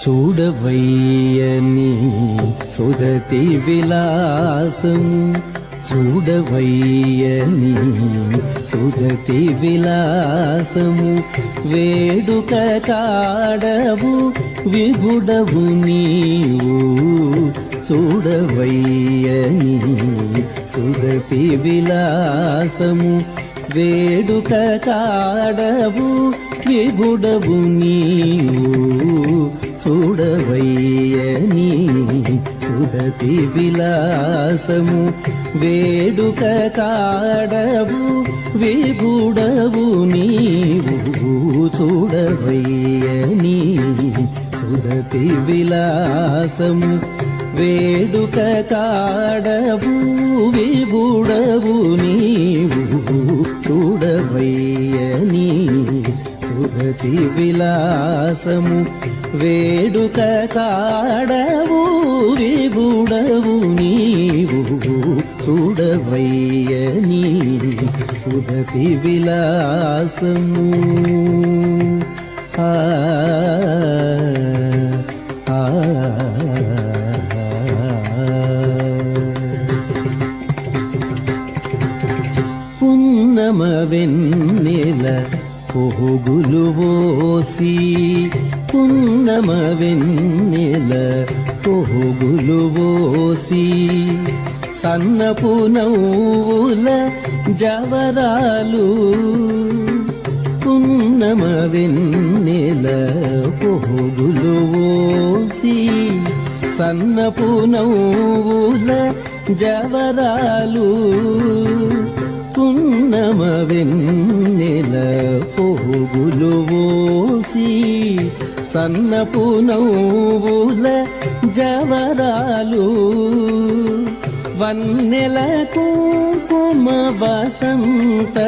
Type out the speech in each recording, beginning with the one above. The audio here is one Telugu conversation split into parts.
చూడవయ్యని సుదతి విలాసం చూడవయ్యని సుదతి విలాసము వేడుక కాడవు విభుడవు నీవు చూడవయ్యని సుదతి విలాసము వేడుక కాడవు విభుడవు నీవు చూడవయ్యని సుదతి విలాసము వేడుక కాడవు విభుడవు నీవు చూడవయ్యని సుదతి విలాసము వేడుక కాడవు విభుడవు నీవు చూడవయ్యని సుదతి విలాసము వేడుక కాడవు విభుడవు నీవు చూడవయ్యని సుదతి విలాసము పున్నమ వెన్నెల పోగులు ఓసి పున్నమ వెన్నెల పోగులు ఓసి సన్నపు నవ్వుల జవరాలు పున్నమ వెన్నెల పోగులు ఓసి సన్నపు నవ్వుల జవరాలు పున్నమ వెన్నెల పోగులు ఓసి సన్నపు నవ్వుల జవరాలు వన్నెల కుంకుమ వసంతమాడి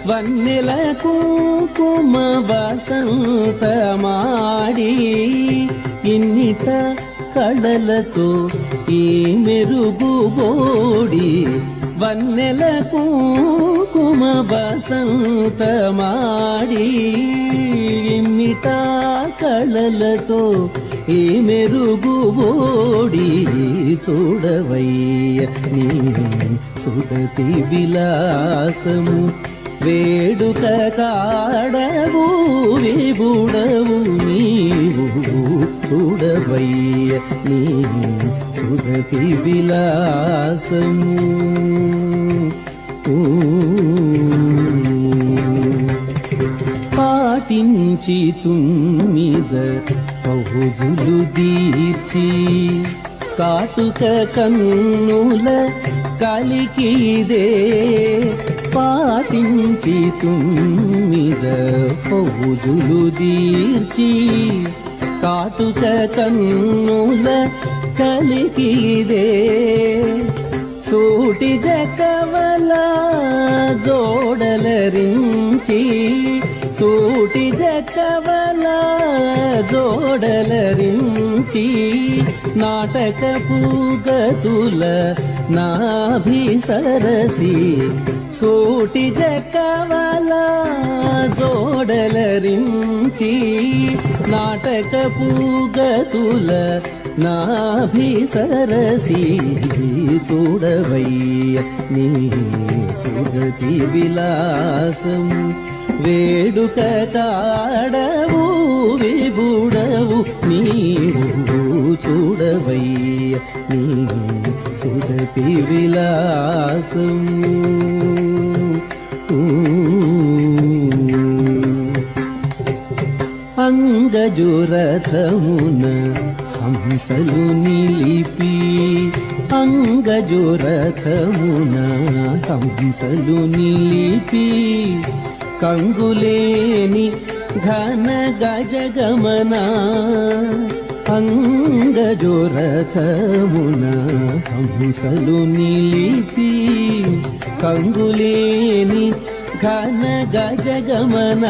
వన్నెల కుంకుమ వసంతమాడి ఇన్నిట కళలతో ఈ మెరుగుబోడి వన్నెల కుంకుమ వసంతమాడి ఇన్నిట కళలతో ఈ మెరుగుబోడి చూడవయ్య నీ సుదతి విలాసము వేడుక కాడవు విభుడవు నీవు చూడవయ్య నీ సుదతి విలాసము పాటించి తుమ్మిద పౌజులు దీర్చి కాటుక కన్నుల కలికిదే పాటించి తుమ్మిద పౌజులు దీర్చి కాటుక కన్నుల కలికిదే సూటి జకవల జోడలరించి సూటి జకవల జోడలరించి నాటకపు గతుల నాభిసరసి సూటి జకవల జోడలరించి నాటకపు గతుల నాభిసరసి చూడవయ్య నీ సుదతి విలాసము వేడుక కాడవు విభుడవు నీవు చూడవయ్య నీ సుదతి విలాసము అంగజురథమున హంసలు నిలిపి అంగజురథమున హంసలు నిలిపి కంగులేని ఘన గజగమన అంగజురథమున హంసలు నిలిపి కంగులేని ఘన గజగమన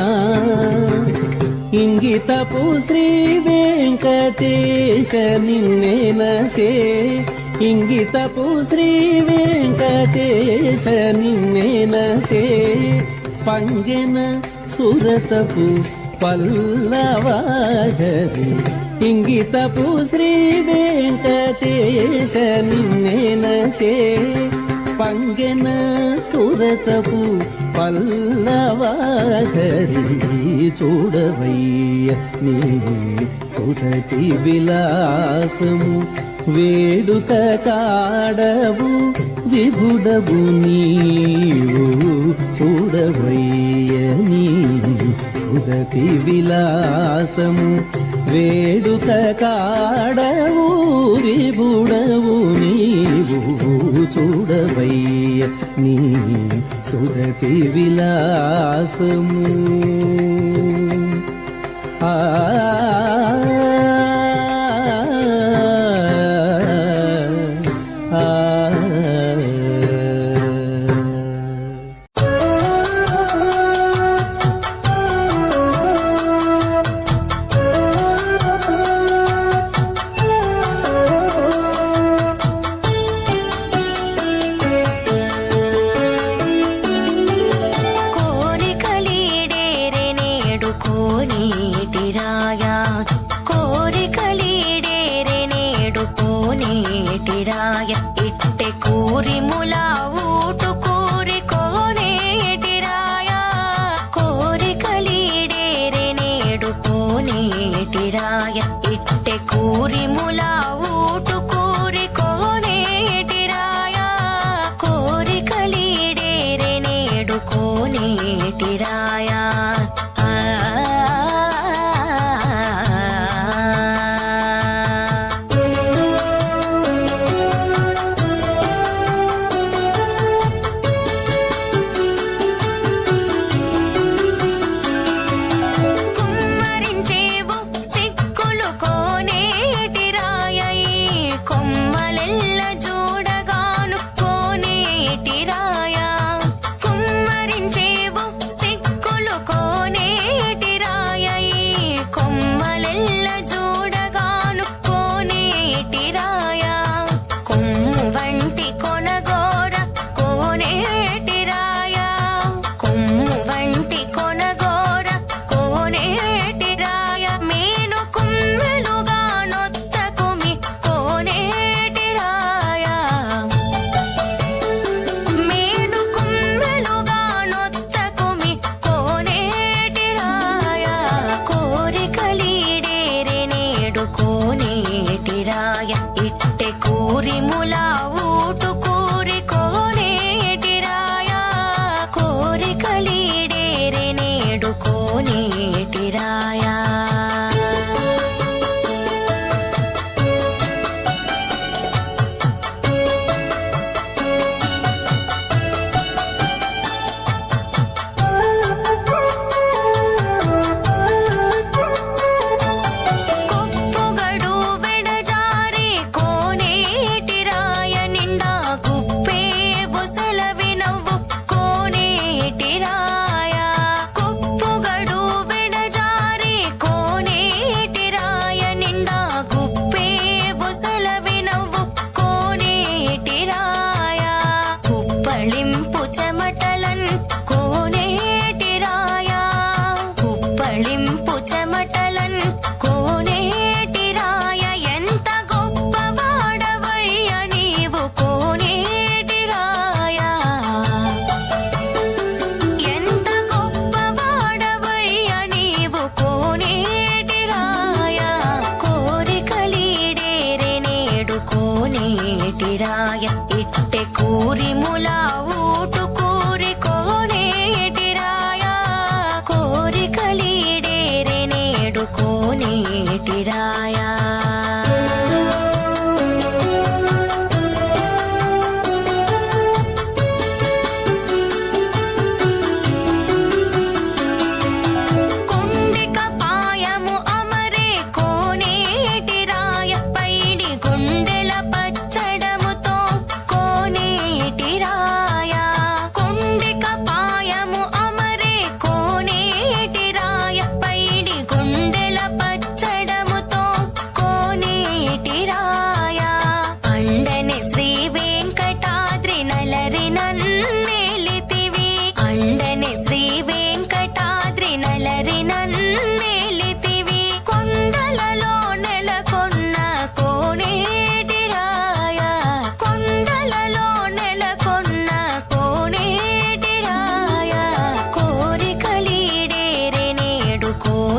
ఇంగితపు శ్రీ వెంకటేశ నిన్నేనసే ఇంగితపు శ్రీ వెంకటేశ నిన్నేనసే పంగెన సురతపు పల్లవాధరి ఇంగితపు శ్రీ వెంకటేశ నిన్నెనసే పంగెన సురతపు పల్లవాధరి చూడవయ్య నీ సురతి విలాసము వేడుక కాడవు విభుడవు నీవు చూడవయ్య నీ సురతి విలాసము వేడుక కాడవు విభుడవు నీవు చూడవయ్య నీ సురతి విలాసము ఆ ఇట్టె కూరి ములా ఊటు కూరి కోనేటిరాయా కోరికలీడేరే నేడు కోనేటిరాయ ఇట్టె కూరి ములా ఊటు కూరి కోనేటిరాయా కోరికలీడేరే నేడు కోనేటిరాయా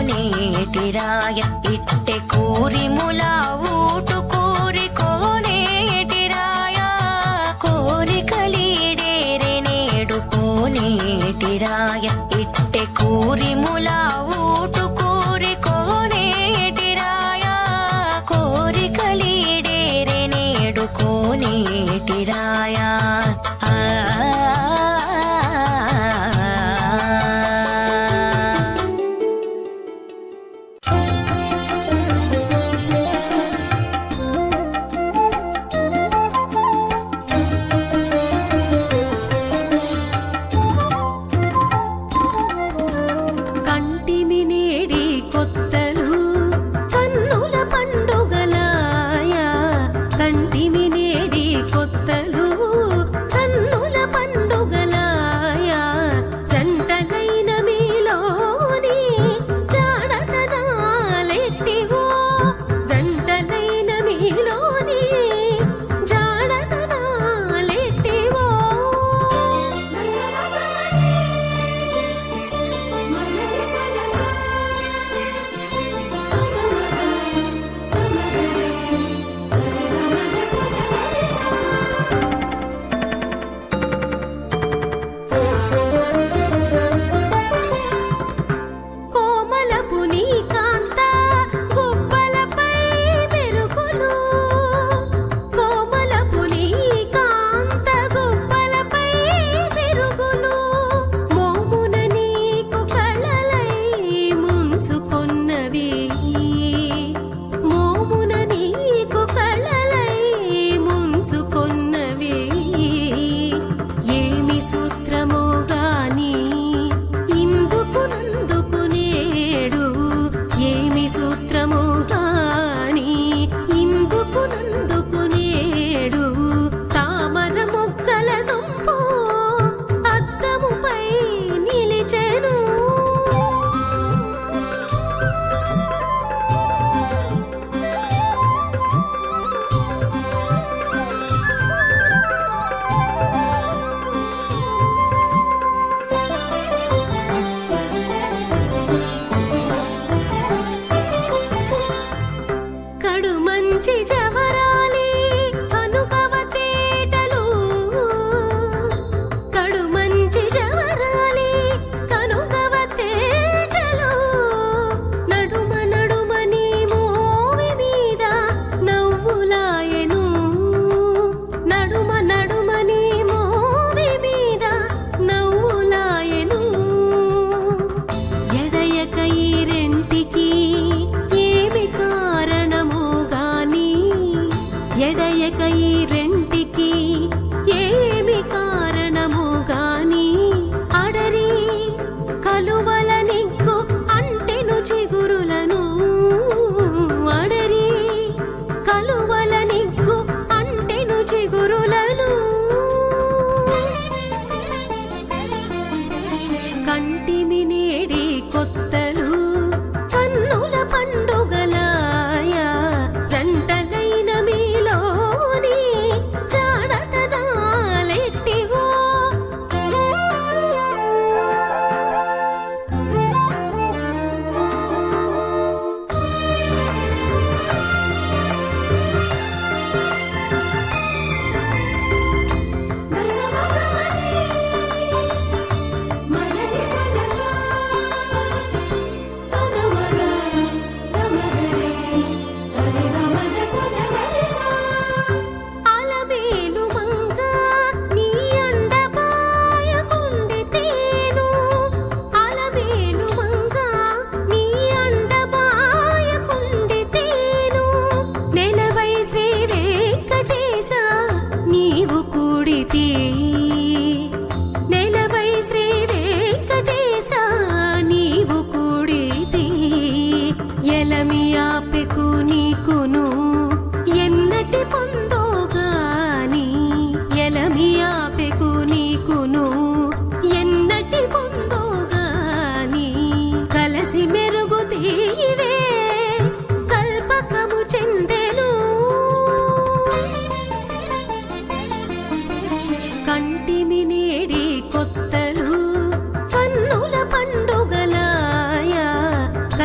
కోనేటిరాయ ఇట్టె కూరిముల ఊటు కూరి కోనేటిరాయ కోరికలీడేరే నేడు కోనేటిరాయ ఇట్టె కూరిముల ఊటు కూరి కోనేటిరాయ కోరికలీడేరే నేడు కోనేటిరాయ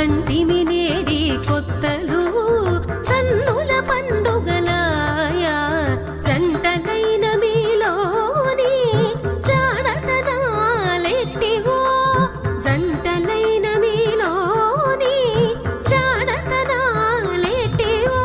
కంటిమి నేడి కొత్తలు కన్నుల పండుగలాయా జంటలైన మీలోని జాడతనాలెట్టివో జంటలైన మీలోని జాడతనాలెట్టివో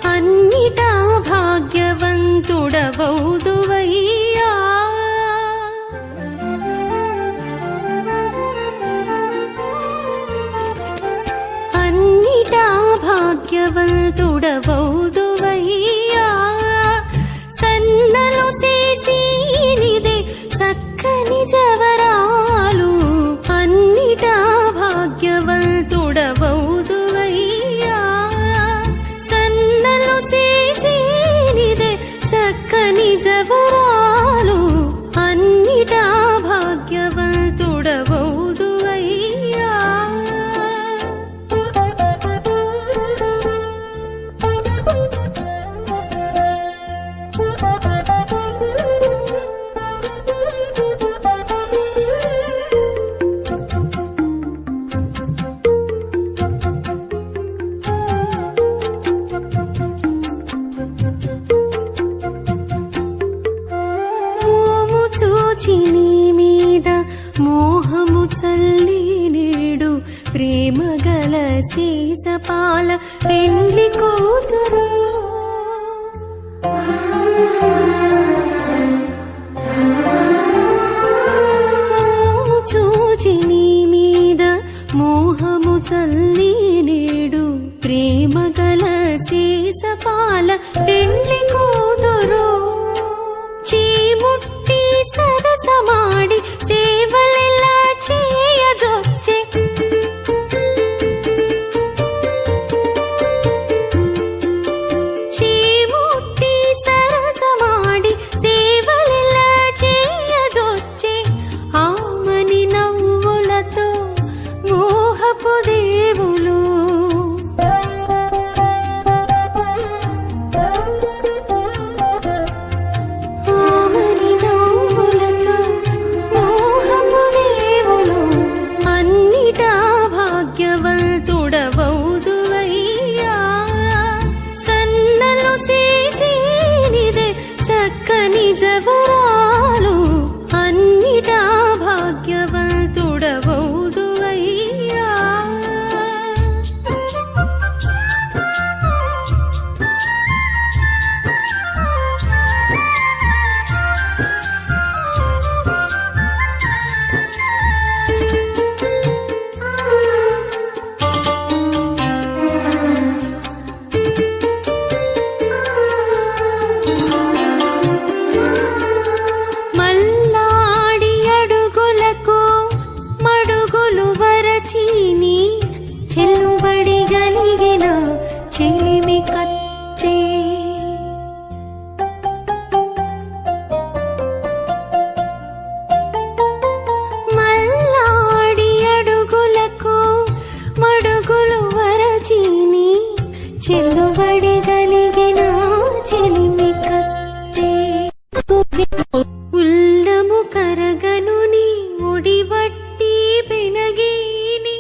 అన్నిటా భాగ్యవంతుడవౌదువయ్యా అన్నిటా భాగ్యవంతుడవౌదువయ్యా సన్నలు చేసినిదే చక్కని జవరాలు అన్నిటా భాగ్యవంతుడవౌదువయ్యా సన్నలు చేసినిదే చక్కని జవరాలు అన్నిటా భాగ్యవంతుడవౌదువయ్యా మోము చూచి నీ మీద మోహము చల్లి నేడు ప్రేమ గల సీసపాల పెండ్లి కూతురు మోము చూచి నీ మీద మోహము చల్లి నేడు ప్రేమ గల సీసపాల పెండ్లి కూతురు చీముట్టి సరసమాడి సేవలెలా చేయజొచ్చే చీముట్టి సరసమాడి సేవలెలా చేయజొచ్చే ఆమని నవ్వులతో మోహపు దేవులు ఆమని నవ్వులతో మోహపు దేవులు అన్నిటా భాగ్యవంతుడవౌదువయ్యా సన్నలు చేసినిదే చక్కని జవరాలు అన్నిటా భాగ్యవంతుడవౌదువయ్యా మల్లాడి అడుగులకు మడుగులు వరచీని చెల్లుబడి గలిగిన చెలిమి కత్తే మల్లాడి అడుగులకు మడుగులు వరచీని చెల్లుబడి గలిగిన చెలిమి కత్తే ఉల్లము కరగను నీ ఒడివట్టి పెనగీని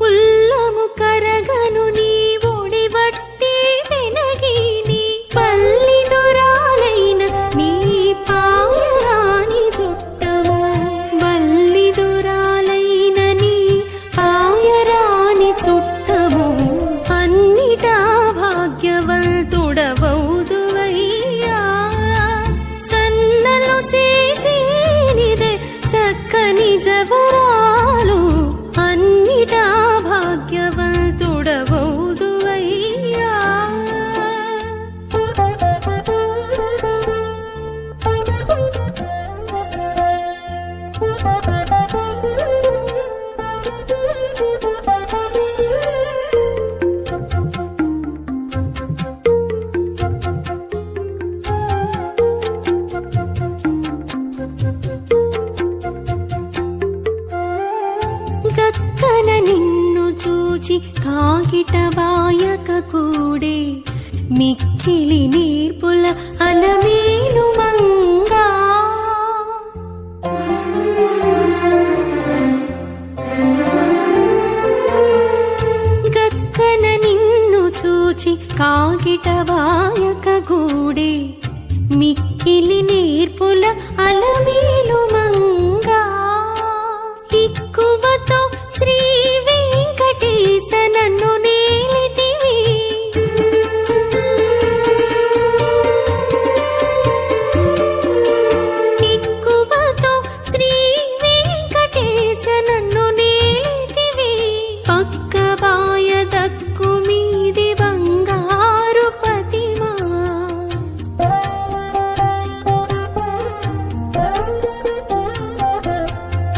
ఉల్లము కరగను నీ ఒడివట్టి పెనగీని పల్లిదురాలైన నీ పాలరాని చుట్టము బల్లిదురాలైన చూచి కాగిట బాయక కూడే మిక్కిలి నేర్పుల అలమేలు మంగా గక్కన నిన్ను చూచి కాగిట బాయక గూడే మిక్కిలి నేర్పుల అలమేలు మంగా ఎక్కువతో శ్రీ వెంకటేశ నన్ను నేలితివి ఎక్కువతో శ్రీ వెంకటేశ నన్ను నేలితివి పక్క బాయ దక్కు మీది బంగారు పతిమా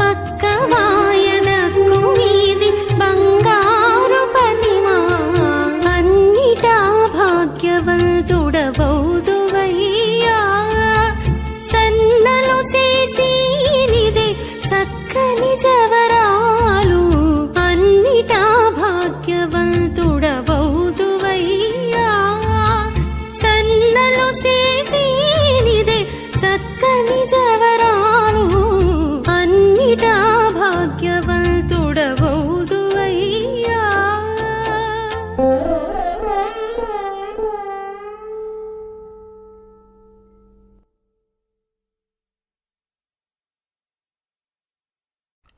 పక్క బాయ దక్కు మీది బంగారు పతిమా అన్నిటా భాగ్యవంతుడవౌదువయ్యా సన్నలు చేసినిదే చక్కని జవరాలు అన్నిటా భాగ్యవంతుడవౌదువయ్యా సన్నలు చేసినిదే చక్కని జవరాలు అన్నిటా భాగ్యవంతుడవౌదువయ్యా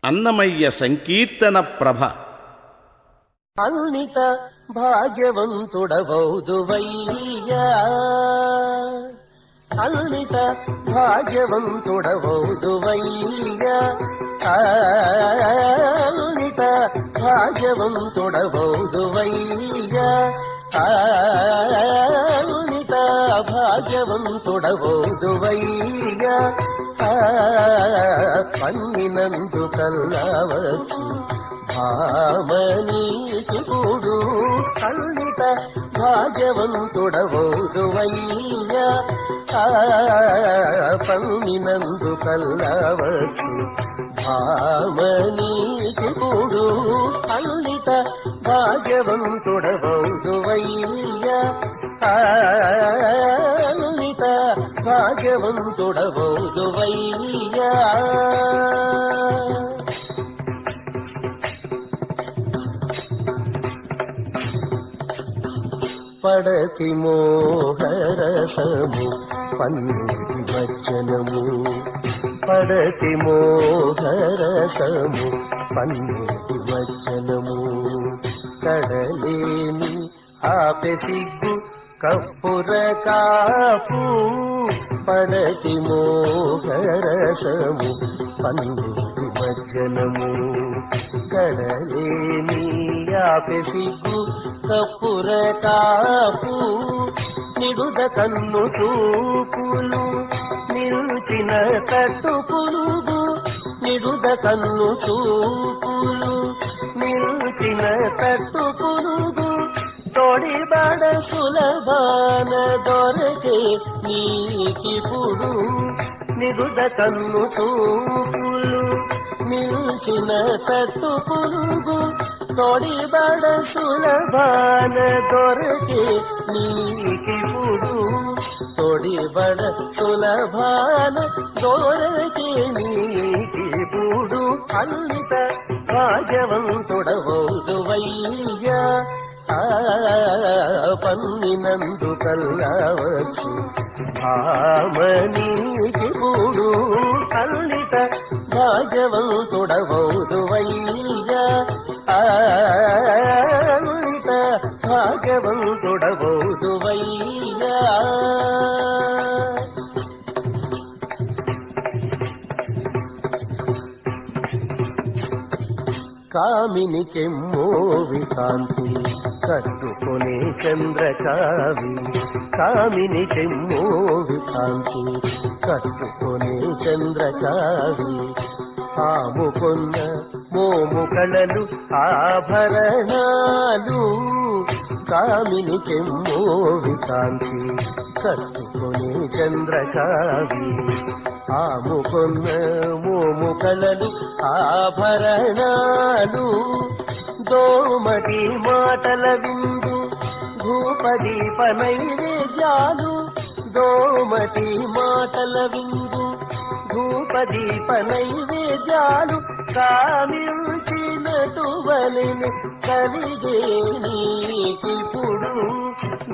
అన్నమయ్య సంకీర్తన ప్రభ. అన్నిట భాగ్యవంతుడవౌదువయ్యా అన్నిట భాగ్యవంతుడవౌదువయ్యా అన్నిట భాగ్యవంతుడవౌదువయ్యా అన్నిట భాగ్యవంతుడవౌదువయ్యా పన్నినందు కల్లవచ్చు భామనీకి కూడు అన్నిట భాగ్యవంతుడవౌదువయ్యా పన్నినందు కల్లవచ్చు భామనీకి కూడు అన్నిట భాగ్యవంతుడవౌదువయ్యా అన్నిట భాగ్యవంతుడవౌదువయ్యా పడతి మోహరసము పన్నీటి వచనము పడతి మోహరసము పన్నీటి వచనము కడలేని ఆపె సిగ్గు కప్పుర కాపు పడతి మోహరసము పన్నీటి వచనము కడలేని ఆపె సిగ్గు కప్పుర కాపు నిడుద కన్ను చూపులు నిలిచిన తట్టు పులుగు నిడుద కన్ను చూపులు నిలిచిన తట్టు పులుగు తొడిబడ సులభాన దొరకే నీకిప్పుడు నిడుద కన్ను చూపులు నిలిచిన తట్టు పులుగు తొడిబడ సులభాన దొరకే నీకిప్పుడు తొడిబడ సులభాన దొరకే నీకిప్పుడు అన్నిట భాగ్యవంతుడవౌదువయ్యా పన్నినందు కల్లవచ్చు భామనీకి కూడు అన్నిట భాగ్యవంతుడవౌదువయ్యా అన్నిట భాగ్యవంతుడవౌదువయ్యా కామిని కెమ్మోవి కాంతి కట్టుకొనే చంద్రకావి కామిని కెమ్మోవి కాంతి కట్టుకొనే చంద్రకావి ఆముకొన్న మోము కళలు ఆభరణాలు కామిని కెమ్మోవి కాంతి కట్టుకొనే చంద్రకావి ఆముకొన్న మోము కళలు ఆభరణాలు దోమటి మాటల విందు ధూపదీప నైవేద్యాలు దోమటి మాటల విందు ధూపదీప నైవేద్యాలు కామిల్చినటు వలెను కలిగే నీకిప్పుడు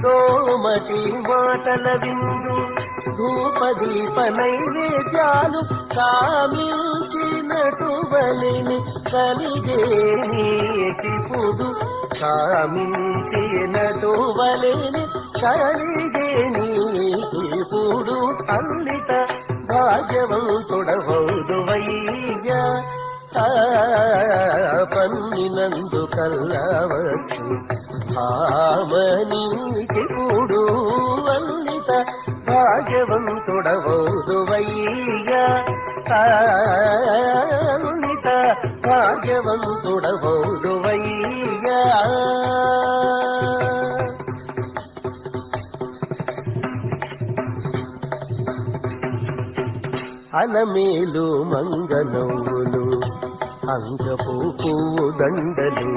దోమటి మాటల విందు ధూపదీప నైవేద్యాలు కామిల్చినటు వలెను కలిగే నీకిప్పుడు కామించినటు వలెను కలిగే నీకిప్పుడు అల్లిట భాగ్యవంతుడవౌదువయ్యా పన్నినందు కల్లవచ్చు ఆమనీకిప్పుడు అల్లిట భాగ్యవంతుడవౌదువయ్యా అల్లిట భాగ్యవంతుడవౌదువయ్యా అలమేలు మంగనవ్వులు అంగపు పువ్వు దండలు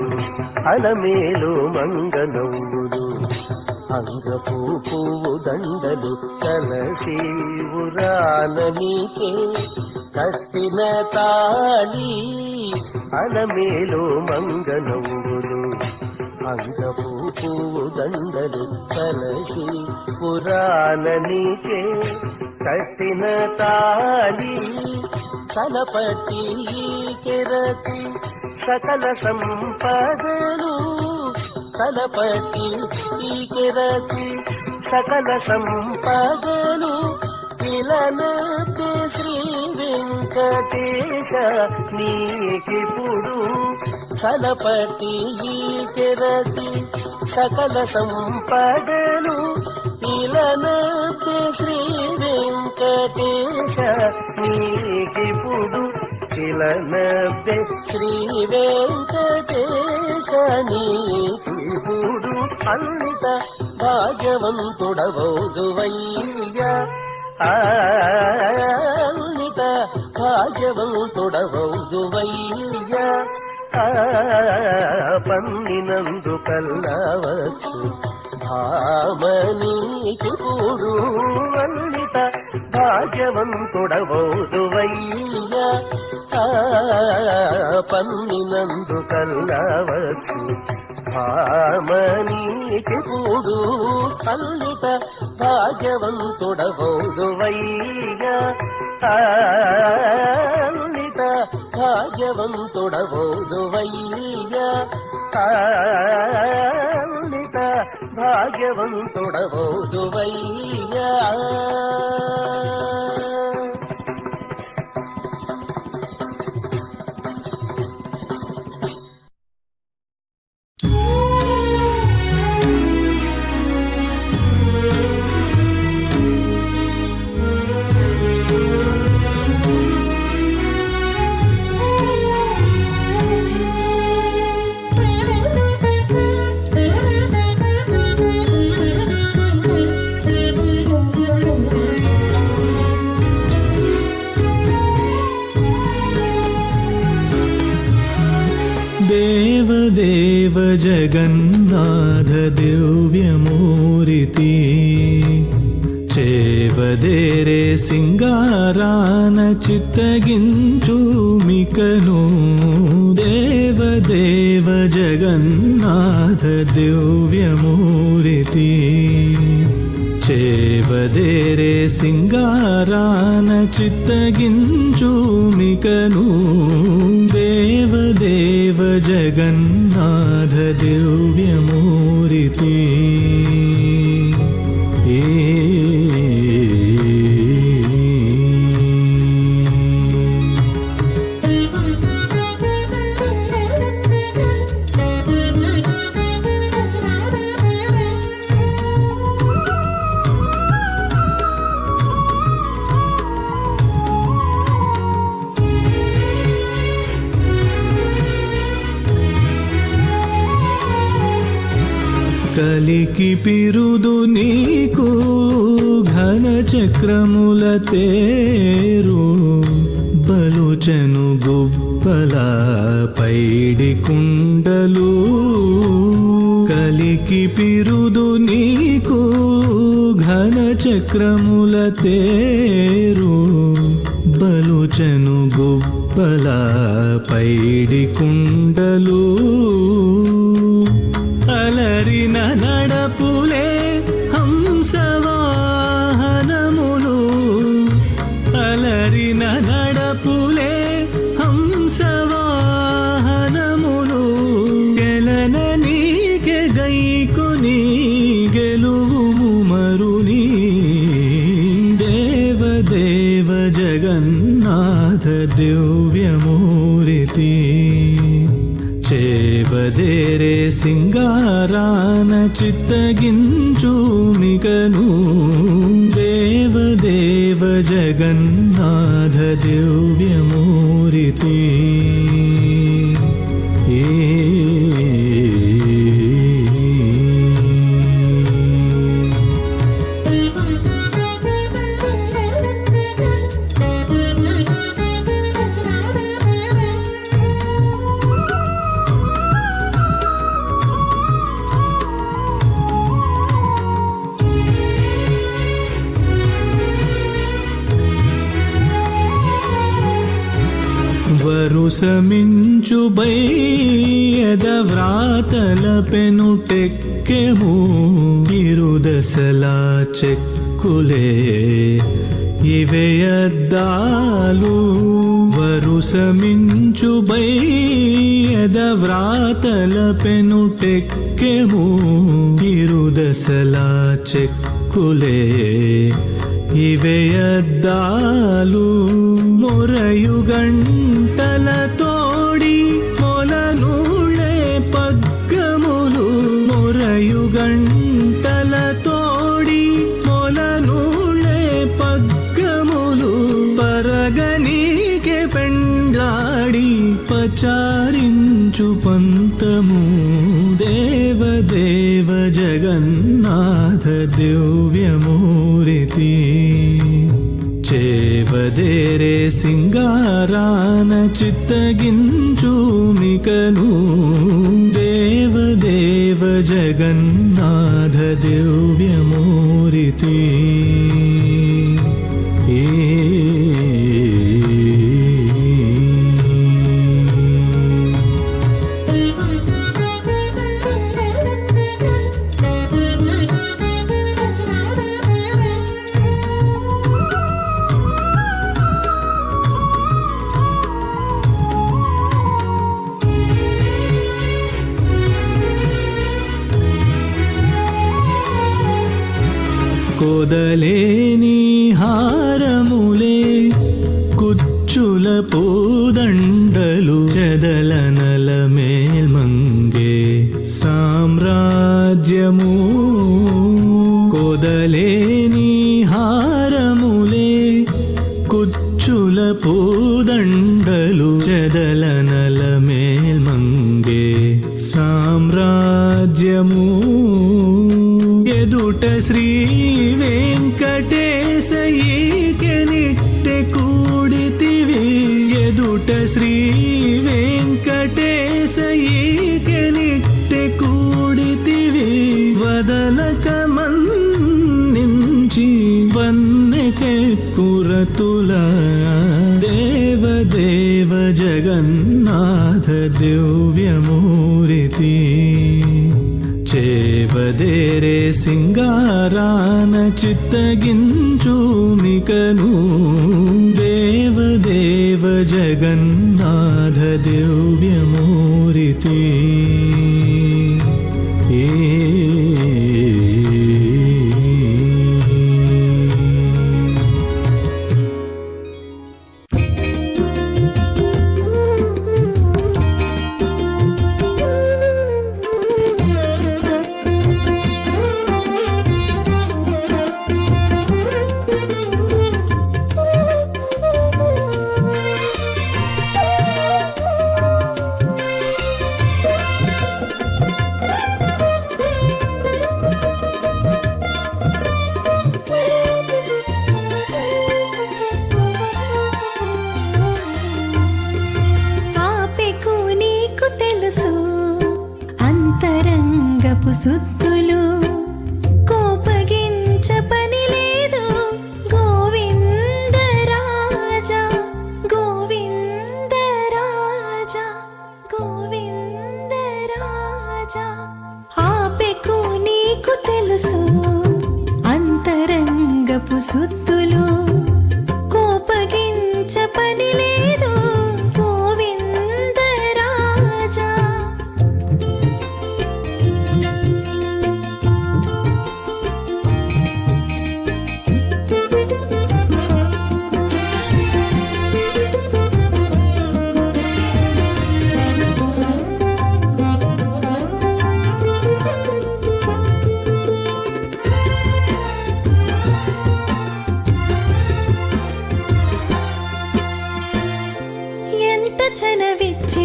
అలమేలు మంగనవ్వులు అంగపు పువ్వు దండలు కలసి ఉరాన నీకే కట్టిన తాళి అలమేలు మంగనవ్వులు అంగపు పువ్వు దండలు కలసి పురాణ నీకే కట్టిన తాళి తలపట్టి కెరతి సకల సంపదలు తలపట్టి కెరతి సకల సంపదలు పిలనతే శ్రీ వెంకటేశ నీకిప్పుడు తలపట్టి కెరతి సకల సంపదలు పిలనతే శ్రీ వెంకటేశ నీకిప్పుడు పిలనతే శ్రీ వెంకటేశ నీకిప్పుడు అల్లిత భాగ్యవంతుడవౌదువయ్యా అల్లిత భాగ్యవంతుడవౌదువయ్యా పన్నినందు కల్లవచ్చు భామనీకిప్పుడు అల్లిత భాగ్యవంతుడవౌదువయ్యా పన్నినందు కల్లవచ్చు భామనీకిప్పుడు అల్లిత భాగ్యవంతుడవౌదువయ్యా అల్లిత భాగ్యవంతుడవౌదువయ్యా అల్లిత భాగ్యవంతుడవౌదువయ్యా దేవదేవ జగన్నాథ దివ్యమూరితి చేవదేరే సింగారాన చిత్తగించు మికను దేవదేవ జగన్నాథ దివ్యమూరితి చేవదేరే సింగారాన చిత్తగించు మికను దేవదేవ జగన్నాథ దివ్యమూరితి కలికి పిరుదు నీకు ఘన చక్రముల తేరు బలుచను గుబ్బ గుప్పల పైడి కుండలు కలికి పిరుదు నీకు ఘన చక్రముల తేరు బలుచను గుప్పల పైడి కుండలు అలరిన నడపులే హంసవాహనములు అలరిన నడపులే హంసవాహనములు గెలన నీకె గైకుని గెలువు మరుని దేవదేవ జగన్నాథ దివ్యమూర్తి చేవదేరే సింగారాన చిత్తగించుమికను దేవదేవ జగన్నాథ దివ్యమూర్తి వరుసమించు బయ్యద వ్రాతల పెనుటెక్కెము ఇరుదశలా చెక్కులే ఇవే అద్దాలు వరుసమించు బయ్యద వ్రాతల పెనుటెక్కెము ఇరుదశలా చెక్కులే ఇవే అద్దాలు మొరయుగంటల తోడి మొలనూళ్ళే పగ్గములు మొరయుగంటల తోడి మొలనూళ్ళే పగ్గములు పరగనీకే పెండ్లాడి పచారించు పంతము దేవదేవ జగన్నాథ దివ్యమూర్తి చేవదేరే సింగారాన చిత్తగించుమికను దేవదేవ జగన్నాథ దివ్యమూర్తి కొదలేని హారములే కుచ్చుల పూదండలు చెదలనల మేల్మంగే సామ్రాజ్యము కొదలేని హారములే కుచ్చుల పూదండలు చెదలనల మేల్మంగే సామ్రాజ్యము ఎదుట శ్రీ వెంకటేశ ఈకెనిట్టె కూడితివి ఎదుట శ్రీ వెంకటేశ ఈకెనిట్టె కూడితివి వదలక మన్నించి వన్నెకె కురతుల దేవదేవ జగన్నాథ దివ్యమూర్తి చేవదేరే సింగారాన చిత్తగించుమికను దేవదేవ జగన్నాథ దివ్యమూర్తి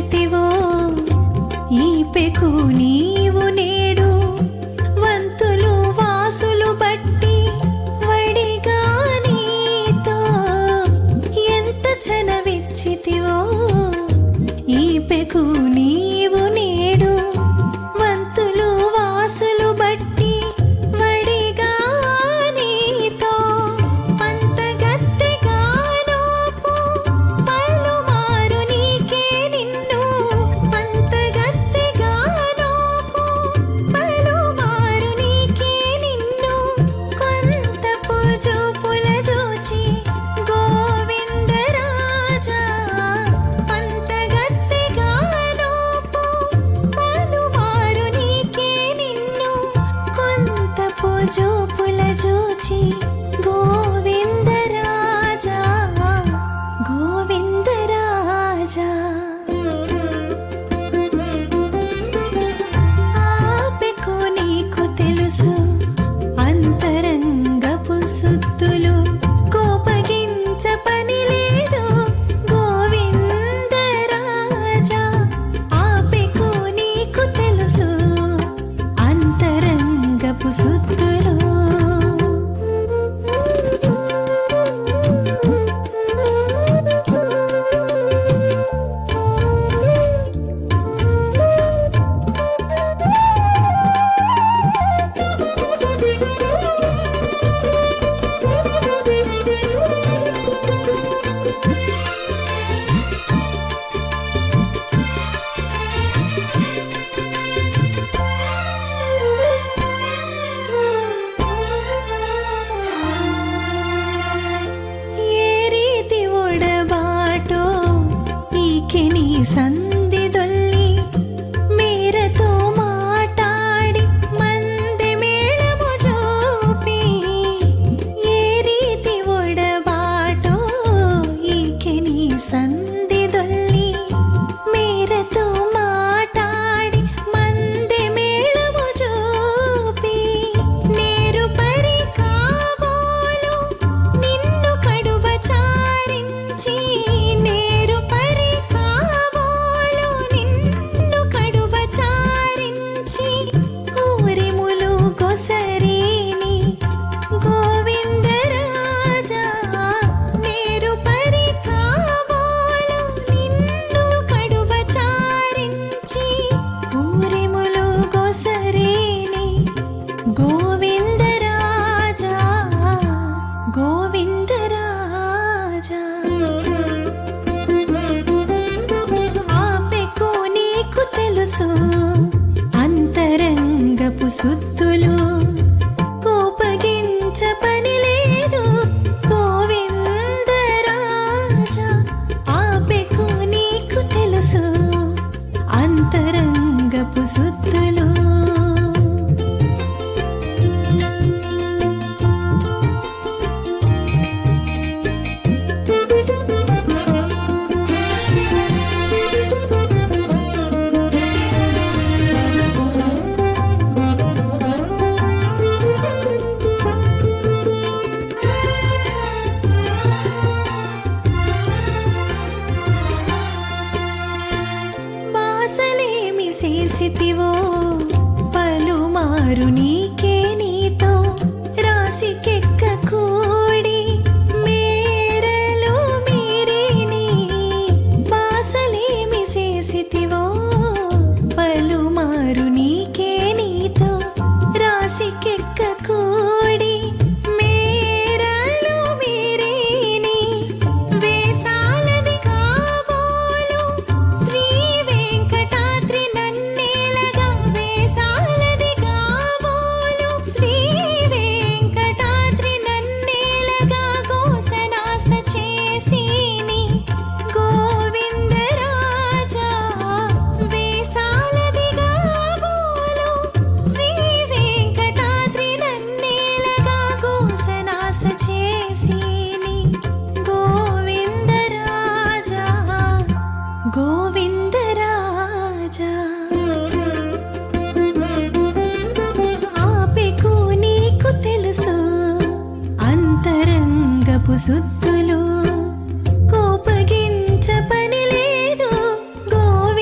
చనవిచ్చితివో ఈపెకు నీవు నేడు వంతులు వాసులు బట్టి వడిగా నీతో ఎంత చనవిచ్చితివో ఈపెకు నీవు నేడు వంతులు వాసులు బట్టి వడిగా నీతో పంతగత్తెగానోపు పలుమారు నీకే నిన్ను పంతగత్తెగానోపు పలుమారు నీకే నిన్ను కొంత పూజూపుల జూచి గోవిందరాజా పంతగత్తెగానోపు పలుమారు నీకే నిన్ను కొంత పూజూపుల జూచి గోవిందరాజా గోవిందరాజా ఆపెకు నీకు తెలుసు అంతరంగపు సుత్తులు కోపగించ పని లేదు గోవిందరాజా ఆపెకు నీకు తెలుసు అంతరంగపు సుత్తులు ఏ రీతి ఒడబాటో ఈకె నీ సంధిదొల్లి మేరతో మాటాడి మంది మేళము చూపి ఏ రీతి ఒడబాటో ఈకె నీ సంధిదొల్లి మేరతో మాటాడి మంది మేళము చూపి నేరు పరి కాబోలు నిన్ను కడుబ చారించి నేరు పరి కాబోలు నిన్ను కడుబ చారించి ఊరిములు గొసరీని గోవిందరాజా నేరు పరి కాబోలు నిన్ను కడుబ చారించి ఊరిములు గొసరీని గోవిందరాజా గోవిందరాజా ఆపెకు నీకు తెలుసు అంతరంగపు సుత్తులు కోపగించ పని లేదు గోవిందరాజా ఆపెకు నీకు తెలుసు అంతరంగపు సుత్తులు బాసలేమి చేసితివో పలుమారు నీకే నీతో రాసికెక్క కూడి మేరలు మీరిని బాసలేమి చేసితివో పలుమారు నీకే నీతో రాసికెక్క కూడి మేరలు మీరిని వేసాలది కాబోలు శ్రీ వెంకటాద్రి నన్నేలగా వేసాలది కాబోలు శ్రీ వెంకటాద్రి నన్నేలగా గోసనాస చేసిని గోవిందరాజా వేసాలది కాబోలు శ్రీ వెంకటాద్రి నన్నేలగా గోసనాస చేసిని గోవిందరాజా గోవిందరాజా ఆపెకు నీకు తెలుసు అంతరంగపు సుత్తులు కోపగించ పని లేదు గోవిందరాజా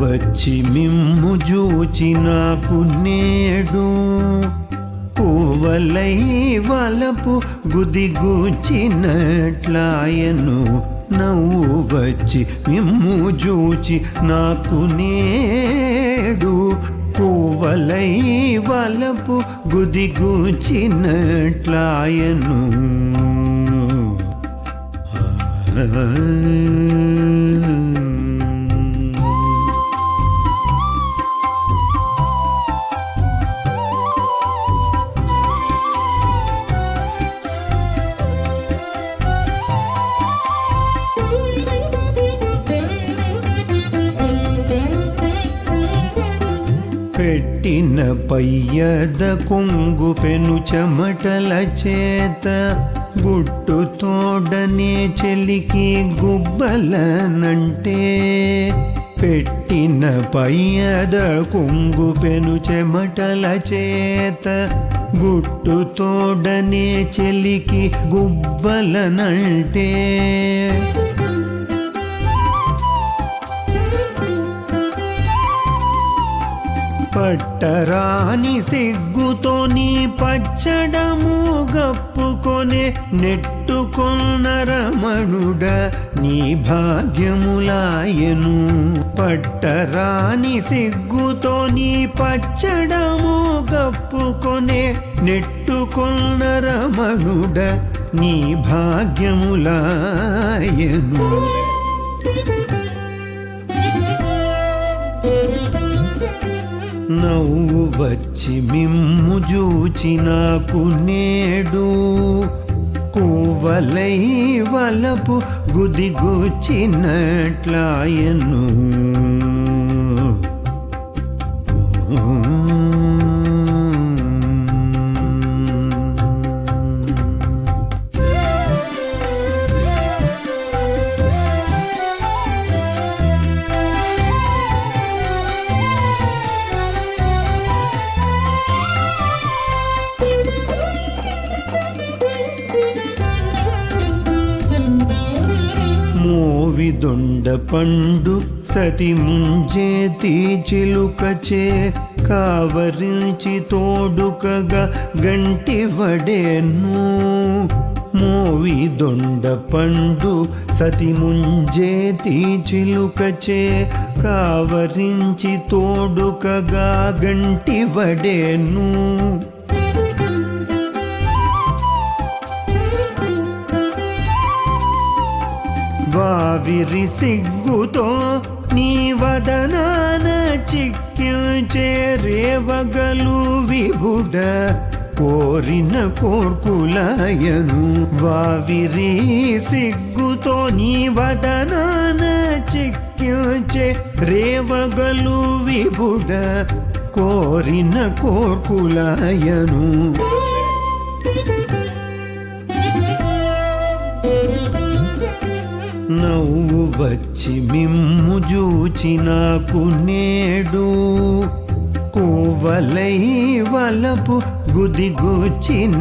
వచ్చి మిమ్ము జూచి నాకు నేడు పువ్వలై వలపు గుదిగూచినట్లాయను నవ్వు వచ్చి మిమ్ము జూచి నాకు నేడు పువ్వలై వలపు గుదిగూచినట్లాయను పెట్టిన పయ్యద కొంగు పెను చెమటల చేత గుట్టు తోడనే చెలికి గుబ్బలనంటే పెట్టిన పయ్యద కొంగు పెను చెమటల చేత గుట్టు తోడనే చెలికి గుబ్బలనంటే పట్టరాని సిగ్గుతో నీ పచ్చడము గప్పుకొనే నెట్టుకొన్న రమణుడ నీ భాగ్యములాయను పట్టరాని సిగ్గుతో నీ పచ్చడము గప్పుకొనే నెట్టుకొన్న రమణుడ నీ భాగ్యములాయను నవ్వు వచ్చి మిమ్ము జూచి నాకు నేడు కూవలై వలపు గుదిగూచినట్లాయను మోవిదొండ పండు సతి ముంజేతి చిలుకచే కావరించి తోడుకగా గంటి వడేను మోవిదొండ పండు సతి ముంజేతి చిలుకచే కావరించి తోడుకగా గంటి వడేను వావిరి సిగ్గుతో నీ వదనాన చిక్కించే రేవగలు విభుడ కోరిన కోర్కులాయను వావిరి సిగ్గుతో నీ వదనాన చిక్కించే రేవగలు విభుడ కోరిన కోర్కులాయను నవ్వు వచ్చి మిమ్ము జూచి నాకు నేడు కూవలై వలపు గుదిగూచినట్లాయను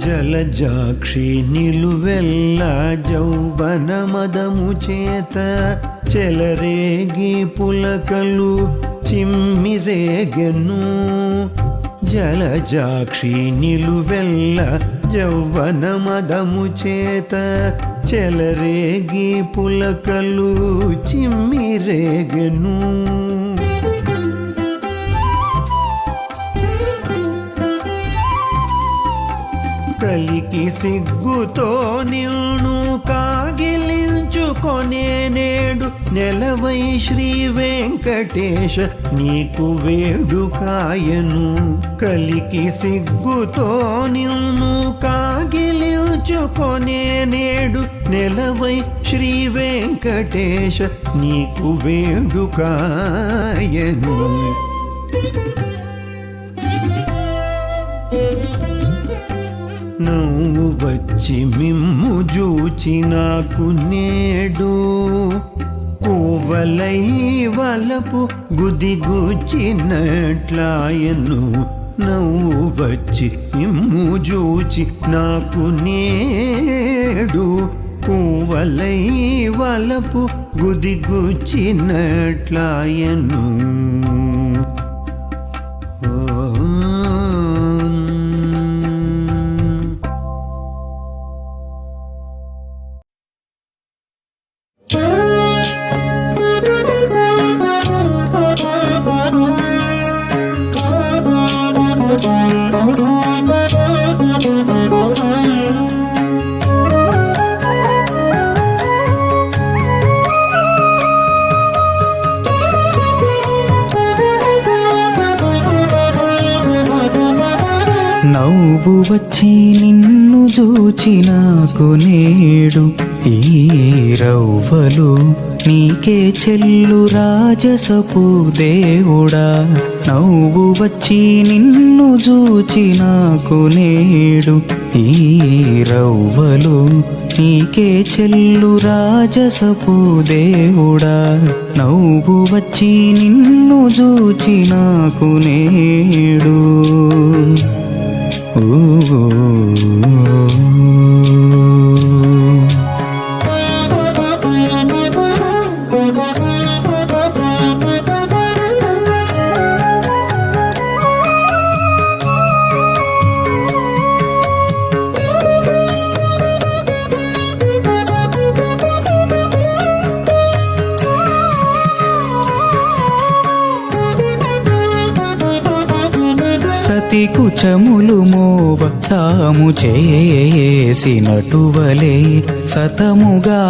జలజాక్షి నిలువెల్ల జౌవన మదము చేత చెలరేగి పులకలు చిమ్మిరేగెను జలజాక్షి నిలువెల్ల జౌవన మదము చేత చెలరేగి పులకలు చిమ్మిరేగెను కలికి సిగ్గుతో నిన్ను కాగిలించుకొనే నేడు నెలవై శ్రీ వెంకటేశ నీకు వేడుకాయను కలికి సిగ్గుతో నిన్ను కాగిలించుకొనే నేడు నెలవై శ్రీ వెంకటేశ నీకు వేడుకాయను నువ్వు వచ్చి మిమ్ము జూచి నాకు నేడు కోవలై వలపు గుదిగుచ్చినట్లాయను. నువ్వు వచ్చి మిమ్ము జూచి నాకు నేడు కోవలై వలపు గుదిగుచ్చినట్లాయను. నవ్వు వచ్చి నిన్ను చూచి నాకు నేడు ఈ రవ్వలు నీకే చెల్లు రాజసపు దేవుడా. నవ్వు వచ్చి నిన్ను చూచి నాకు నేడు ఈ రవ్వలు నీకే చెల్లు రాజసపు దేవుడా. నవ్వు వచ్చి నిన్ను చూచి నాకు నేడు. సతి కుచములు మోవ తాము చేసినటువలే సతముగా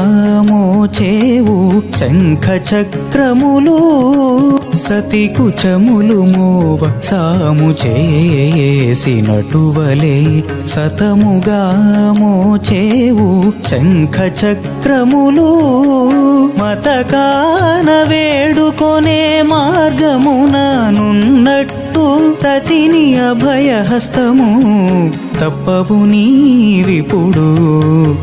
మోచేవు శంఖ చక్రములు. సతి కుచములు మోవ సాము చేసినటువలే సతముగా మోచేవు శంఖ చక్రములు. మతకాన వేడుకొనే మార్గమున నున్నట్టు తతిని అభయహస్తము తప్పవు నీవిప్పుడు.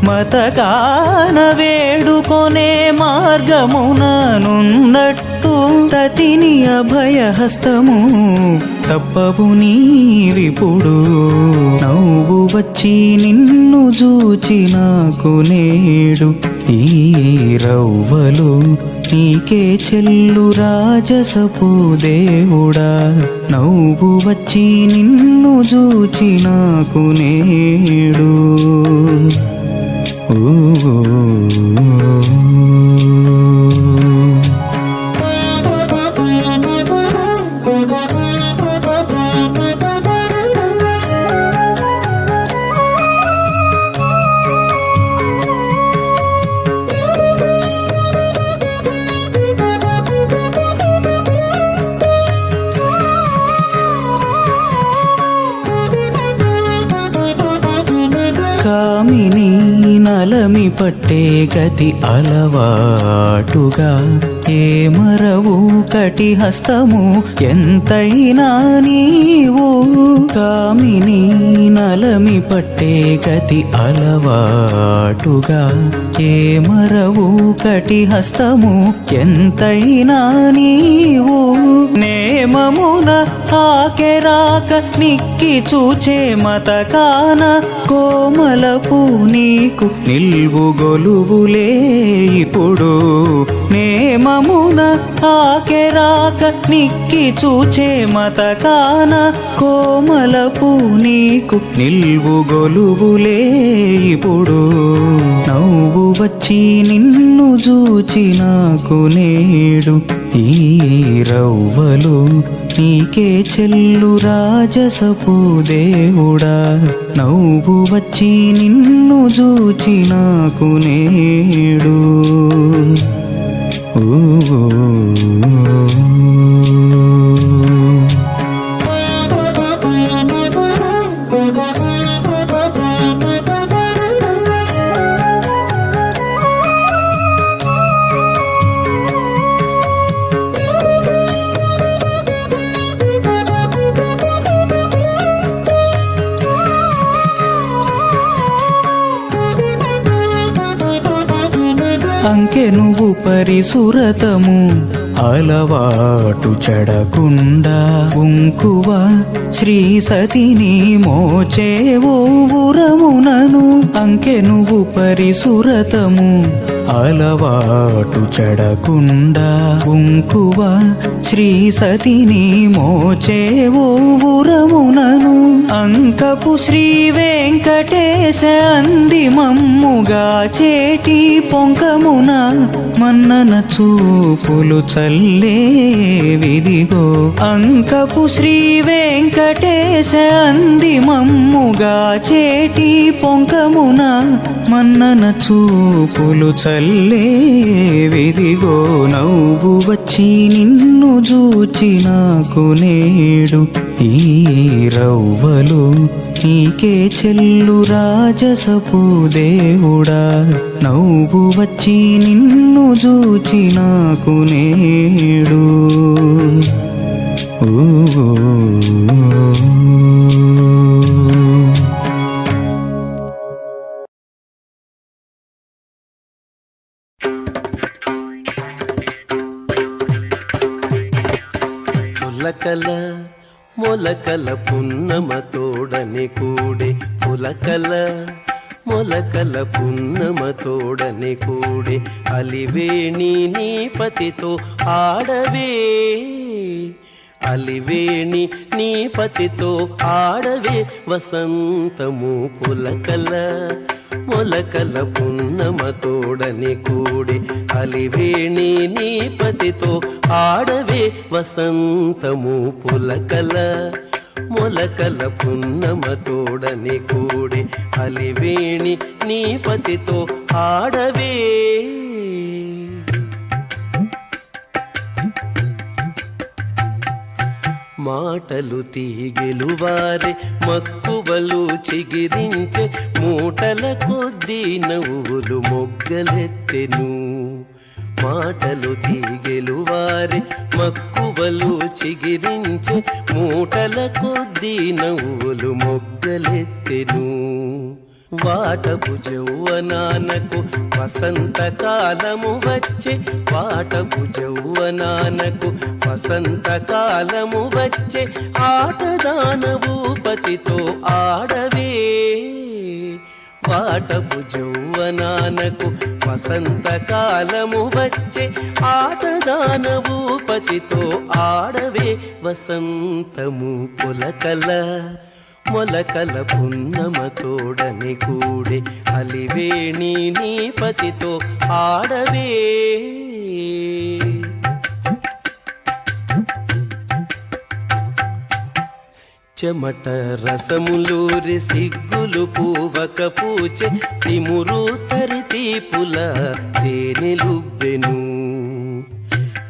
మతకాన వేడుకొనే మార్గమున నున్నట్టు తతిని అభయహస్తము తప్పవు నీవిప్పుడు. నవ్వు వచ్చి నిన్ను చూచి నాకు నేడు ఈ రవ్వలు నీకే చెల్లు రాజసపు దేవుడా. నవ్వు వచ్చి నిన్ను చూచి నాకు నేడు. కామిని నలమి పట్టే గతి అలవాటుగా ఏ మరవు కటి హస్తము ఎంతైనా నీవు. కామిని నలమి పట్టే గతి అలవాటుగా ఏ మరవు కటి హస్తము ఎంతైనా నీవు. నేమమున ఆకెరాక నిక్కి చూచే మతకాన కోమలపు నీకు నిల్వు గొలువులే ఇప్పుడు. నేమమున ఆకెరాక నిక్కి చూచే మతకాన కోమలపు నీకు నిల్వు గొలువులే ఇప్పుడు. నవ్వు వచ్చి నిన్ను చూచి నాకు నేడు ఈ రవ్వలు నీకే చెల్లు రాజసపు దేవుడా. నవ్వు వచ్చి నిన్ను చూచి నాకు నేడు. అంకెనువు పరిసురతము అలవాటు చెడకుండా ఉంకువ శ్రీ సతిని మోచేవో ఉరమునను అంకెనువు పరిసురతము అలవాటు చెడకుండా ఉంకువ శ్రీ సతిని మోచేవో ఉరమునను అంకపు శ్రీ వెంకటేశ అంది మమ్ముగా చేటి పొంకమున మన్నన చూపులు చల్లే విదిగో అంకపు శ్రీ వెంకటేశ అంది మమ్ముగా చేటి పొంకమున మన్నన చూపులు చల్లే విదిగో నవ్వు వచ్చి నిన్ను చూచి నాకు నేడు ఈ రవ్వలు నీకే చెల్లు రాజసపు దేవుడా నవ్వు వచ్చి నిన్ను చూచి నాకు నేడు పులకల మొలకల పున్నమ తోడని కూడే పులకల మొలకల పున్నమ తోడని కూడే అలివేణి నీ పతితో ఆడవే అలివేణి నీ పతితో ఆడవే వసంతము పులకల మొలకల పున్నమ తోడని కూడే అలివేణి నీ పతితో ఆడవే వసంతము పులకల మొలకల పున్నమ తోడని కూడే అలివేణి నీ పతితో ఆడవే మాటలు తీగెలువారే మక్కువలు చిగిరించే మూటల కొద్దీ నవ్వులు మొగ్గలెత్తెను మాటలు తీగెలువారే మక్కువలు చిగిరించే మూటల కొద్దీ నవ్వులు మొగ్గలెత్తెను వాటపు జౌవనానకు వసంతకాలము వచ్చే వాటపు జౌవనానకు వసంతకాలము వచ్చే ఆటదానవు పతితో ఆడవే వాటపు జౌవనానకు వసంతకాలము వచ్చే ఆటదానవు పతితో ఆడవే వసంతము పులకల మొలకల పున్నమ తోడని కూడే అలివేణి నీ పతితో ఆడవే చెమట రసములూరి సిగ్గులు పూవక పూచె తిమురు తరితి పుల తేనెలుబ్బెను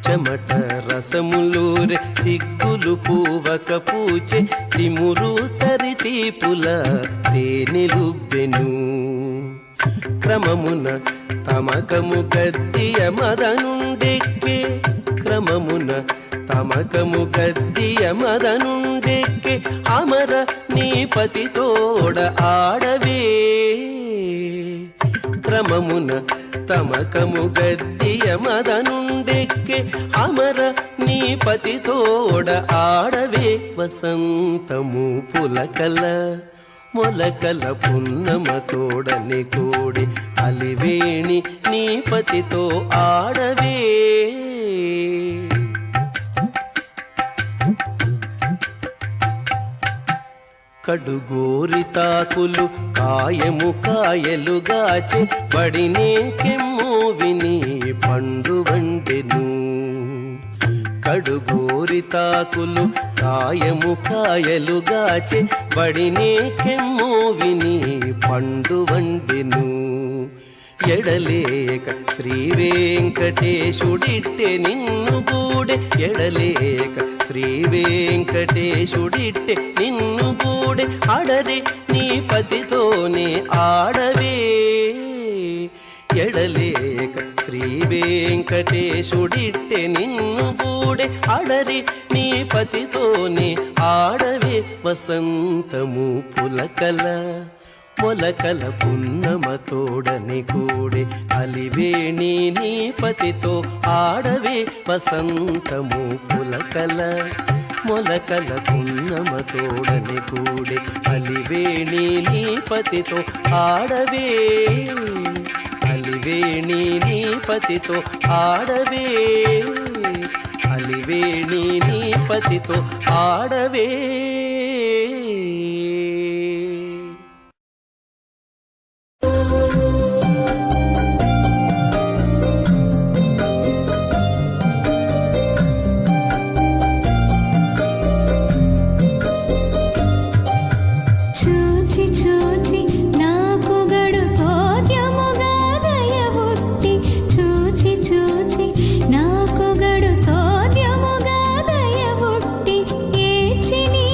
చెమట రసములూరి సిగ్గులు పూవక పూచె తిమురు తరితి పుల తేనెలుబ్బెను క్రమమున తమకము గద్దియ మదనుండెక్కే క్రమమున తమకము గద్దియ మదనుండెక్కే అమర నీ పతితోడ ఆడవే క్రమమున తమకము గద్దియ మదనుండెక్కే అమర నీ పతితోడ ఆడవే వసంతము పులకల మొలకల పున్నమ తోడని కూడి అలివేణి నీ పతితో ఆడవే కడుగోరి తాకులు కాయము కాయలుగాచె బడినే కెమ్ము విని పండు వండెను కడుగోరి తాకులు కాయము కాయలుగాచె బడినే కెమ్ము విని పండు వండెను ఎడలేక శ్రీ వెంకటేశుడిట్టె నిన్ను గూడె ఎడలేక శ్రీ వెంకటేశుడిట్టె నిన్ను గూడె అడరి నీ పతితోనే ఆడవే ఎడలేక శ్రీ వెంకటేశుడిట్టె నిన్ను గూడె అడరి నీ పతితోనే ఆడవే వసంతము పులకల మొలకల పున్నమ తోడని కూడే అలివేణి నీ పతితో ఆడవే వసంతము పులకల మొలకల పున్నమ తోడని కూడే అలివేణి నీ పతితో ఆడవే అలివేణి నీ పతితో ఆడవే అలివేణి నీ పతితో ఆడవే. చూచి చూచి నాకు గడు సోద్యముగా దయబుట్టి చూచి చూచి నాకు గడు సోద్యముగా దయబుట్టి ఏచి నీ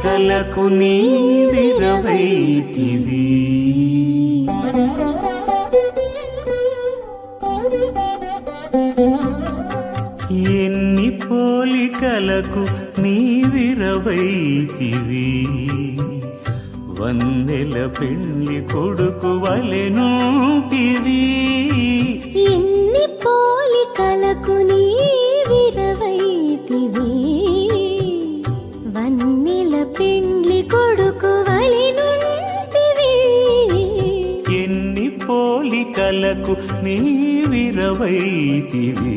పోలికలకు నీవిరవైతివి. ఎన్ని పోలికలకు నీవిరవైతివి. వన్నెల పెళ్లి కొడుకు వలెనుంటివి. ఎన్ని పోలికలకు నీవిరవైతివి. వన్నెల పెండ్లి కొడుకు వలెనుంటివి. ఎన్ని పోలికలకు నీవిరవైతివి.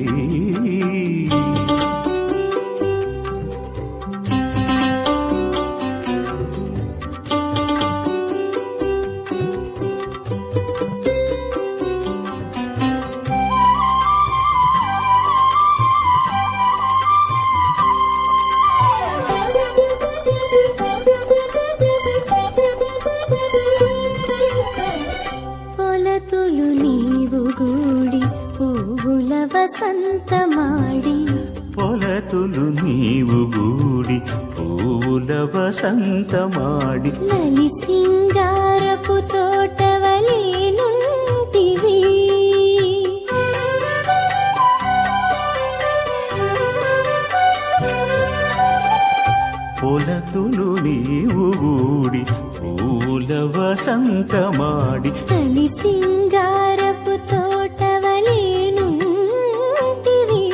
పొలతులు నీవు గూడి పువ్వుల వసంతమాడి. పొలతులు నీవు గూడి పూల వసంతమాడి. లలి సింగారపు తోటవలేనుంటివి. పొలతులు నీవు గూడి పూల వసంతమాడి. లలి సింగారపు తోటవలేనుంటివి.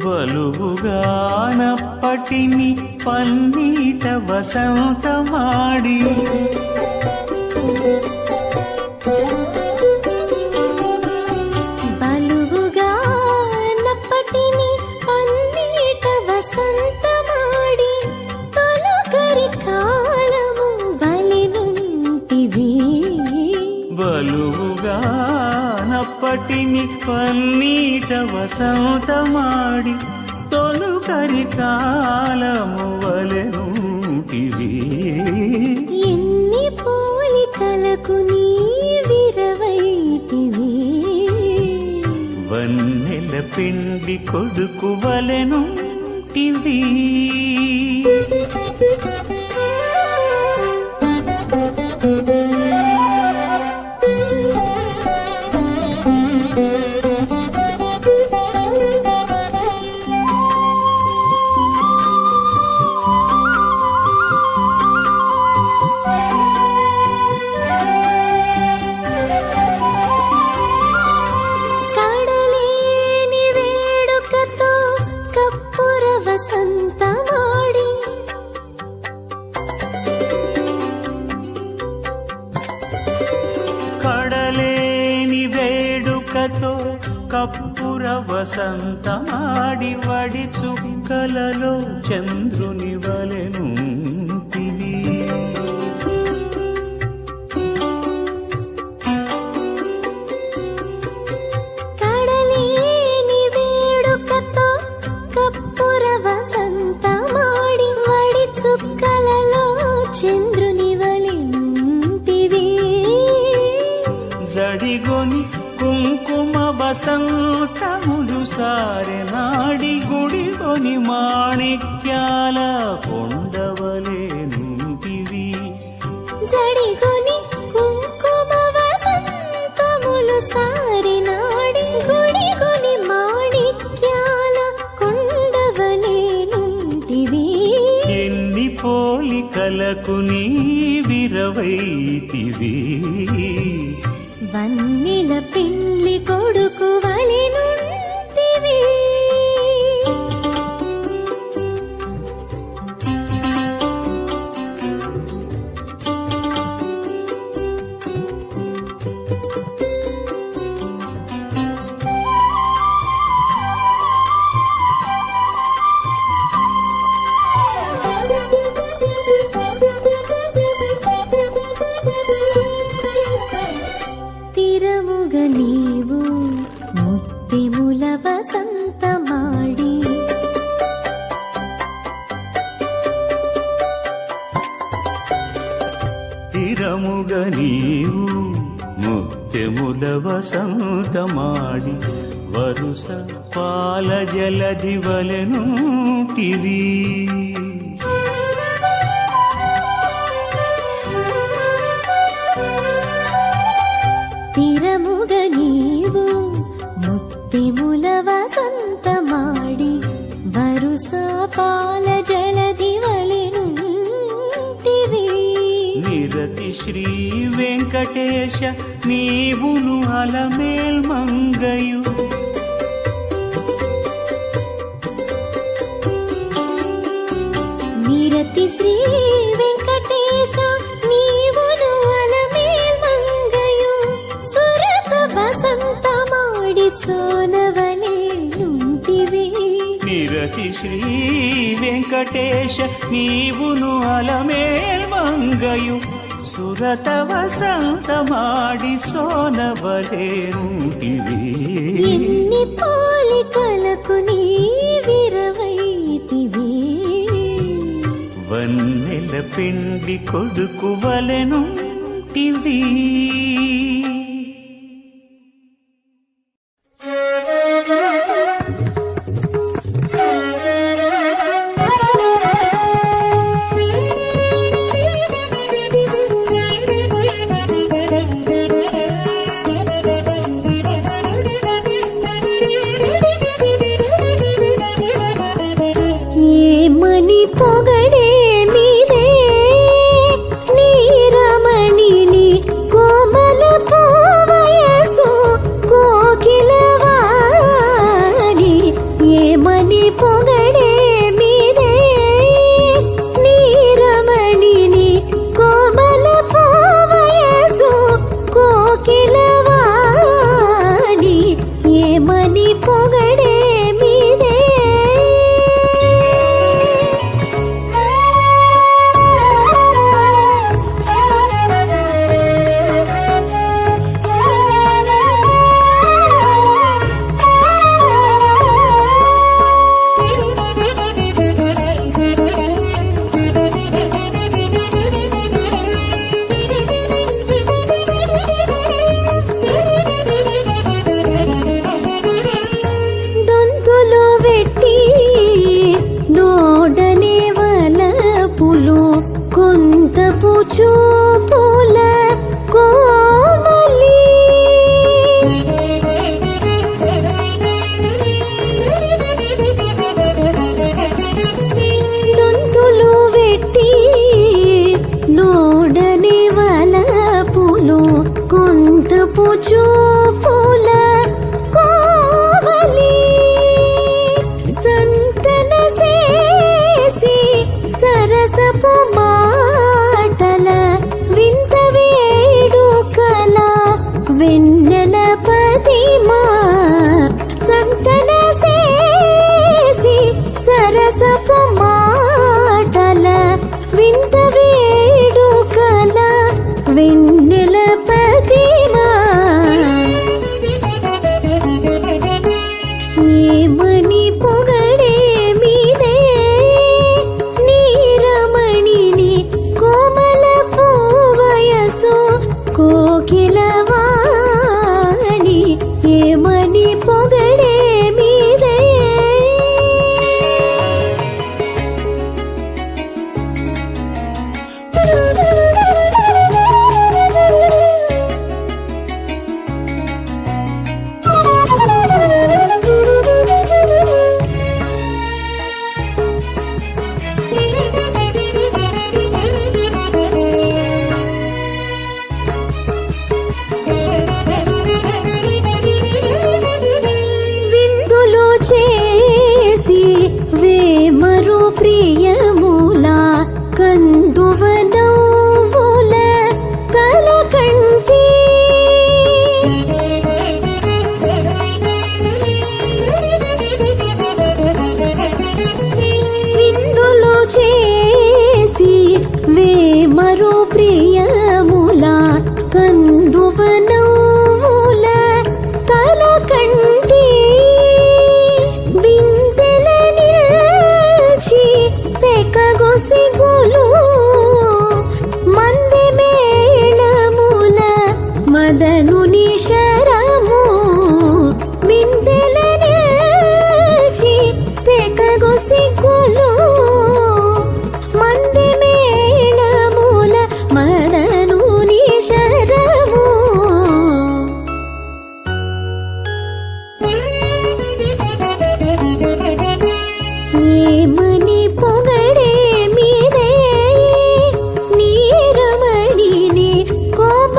బలువుగానప్పటిని పన్నీట వసంతమాడి. బలువుగా నప్పటిని పన్నీట వసంతమాడి. తొలకరి కాలము వలెనుంటివి. బలువుగానప్పటిని పన్నీట వసంతమాడి. తొలుకరి కాలము వలెనుంటివి. ఎన్ని పోలికలకు నీవిరవైతివి. వన్నెల పిండి కొడుకు వలెనుంటివి. కడలేని వేడుకతో కప్పుర వసంతమాడి. కడలేని వేడుకతో కప్పుర వసంతమాడి. వడి చుక్కలలో చంద్రుని వలెనుంటివి. కడలేని వేడుకతో కప్పుర వసంతమాడి. వడి చుక్కలలో చంద్రుని వలెనుంటివి. జడిగొని కుంకుమ వసంతములు సారెనాడి. గుడిగొని మాణిక్యాల కొండవలేనుంటివి. జడిగొని కుంకుమ వసంతములు సారినాడి. గుడిగొని మాణిక్యాల కొండవలేనుంటివి. ఎన్ని పోలికలకు నీవిరవైతివి. వన్నెల పెండ్లి కొడుకు వలెనుంటివి. తిరముగ నీవు ముత్తిముల వసంతమాడి. తిరముగ నీవు ముత్యముల వసంతమాడి. వరుస పాల జలధి వలెనుంటివి. వెంకటేశ నీవును అలమేల్ మంగయు నిరతి శ్రీ వెంకటేశ నీవును అలమేల్ మంగయు సురత వసంత మాడి సోనవలే నుంటివి నిరతి శ్రీ వెంకటేశ నీవును అలమేల్ మంగయు సురత వసంత మాడి సోనవలేనుంటివి ఎన్ని పోలికలకు నీ విరవైతివి వన్నెల పిండి కొడుకు వలెనుంటివి ఏమని పొగడే మీదే నీ రమణిని కోమల పూవయసు కోకిలవాణి ఏమని పొగడే మీదే నీ రమణిని కోమల పూవయసు కోకిలవాణి ఏమని పొగడే మీదే దొంతులు వెట్టి దోడనే వలపులు కొంత పుచూపుల కోమలి దొంతులు వెట్టి దోడనే వలపులు కొంత పుచూపుల కోమలి సంతన చేసి సరసపు మాటల వింత వేడుకల వెన్నెల పదిమా సంతన చేసి సరసపు మాటల వింత వేడుకల వెన్నెల పదిమా ఏమని పొగడే మీదే నీ రమణిని కోమల పూవయసు కోకిలవాణి ఏమని పొగడే మీదే విందులు చేసి వేమరు ప్రియముల కందువనవుల కలకంటి విందులు చేసి వేమరు ప్రియముల కందువనవుల కలకంటి బిందెల నిల్చి పెకగొసి గొలు మంది మేళముల మదనుని శరము బిందెల నిల్చి పెకగొసి గొలు మంది మేళముల మదనుని శరము ఏమని పొగడే మీదే నీ రమణిని కోమ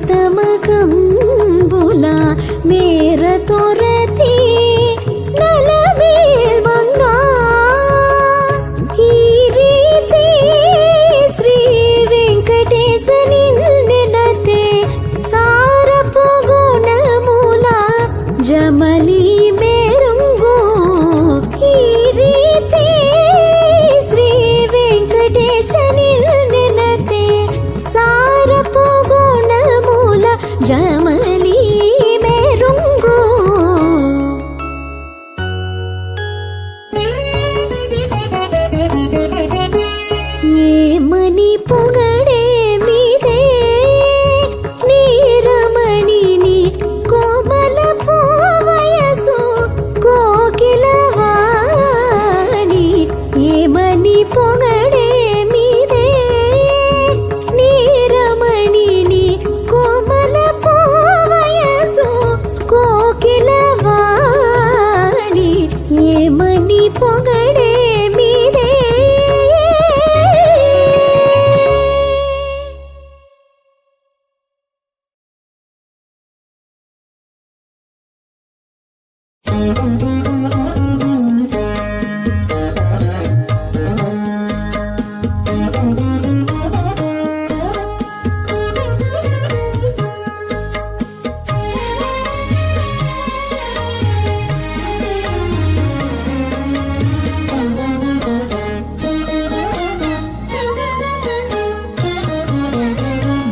తమకంబుల మేర తొరతి నలవేల్ మంగా ఈ రీతి శ్రీ వెంకటేశ నిన్నెనతే సారపు గుణముల జమలి మేరుంగు ఈ రీతి శ్రీ వెంకటేశ నిన్నెనతే సారపు గుణముల జమలి మేరుంగు ఏమని పొగడే మీదే నీరమణిని కోమల పూవయసు కోకిలవాణి ఏమని పొగడే మీదే నీరమణిని కోమల పూవయసు కోకిలవాణి ఏమని పొగడే మీదే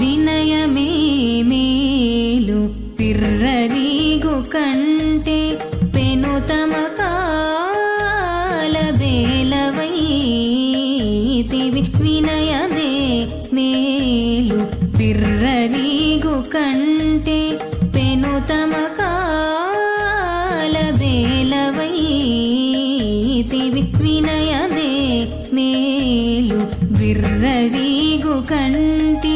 వినయమే మేలు పిర్రవీగు కంటే పెనుతమ కాల బేలవైతివి వినయమే మేలు పిర్రవీగు కంటే పెనుతమ కాల బేలవైతివి వినయమే మేలు విర్రవీగు కంటి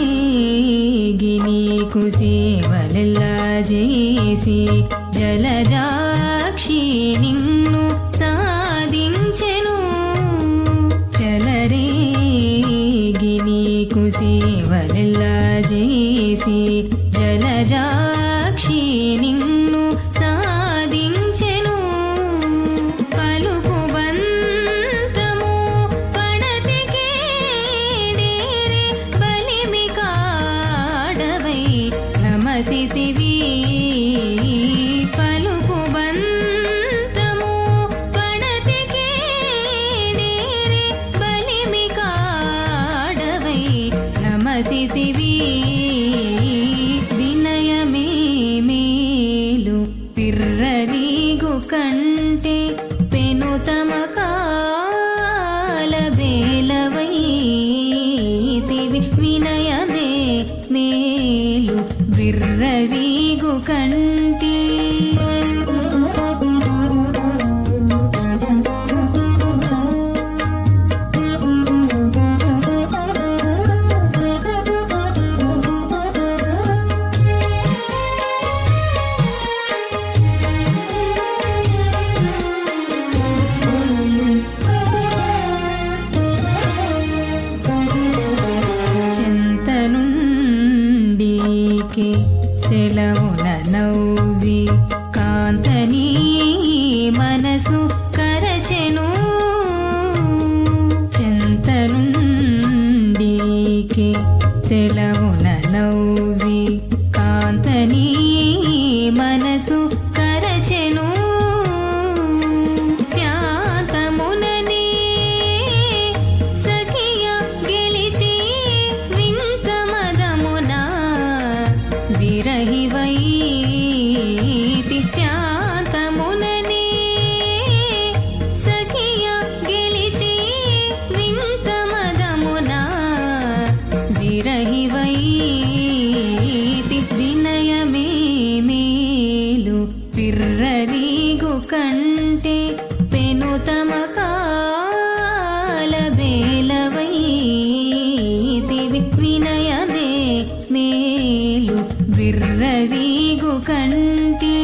చెలరేగి నీకు సేవలెల్లా చేసి జలజాక్షి నిన్ను సాధించెను చెలరేగి నీకు సేవలెల్లా చేసి జలజాక్షి నిన్ను సాధించెను పలుకు బంతము పడతికే డేరే బలిమి కాడవై నమసిసివి పలుకు బంతము పడతికే డేరే బలిమి కాడవై నమసిసివి వినయమే మేలు పిర్రవీగు కంటే పెనుతమ కాల బేలవైతివి వినయమే మేలు విర్రవీగు కంటి చింతనుండికి సెలవుల నవ్వి కాంతని మనసు కరచెను చింతనుండికి సెలవుల నవ్వి కాంతని మనసు కరచెను. కంటే పెను తమ కాల బేలవైతివి వినయదే మేలు విర్రవీగు కంటి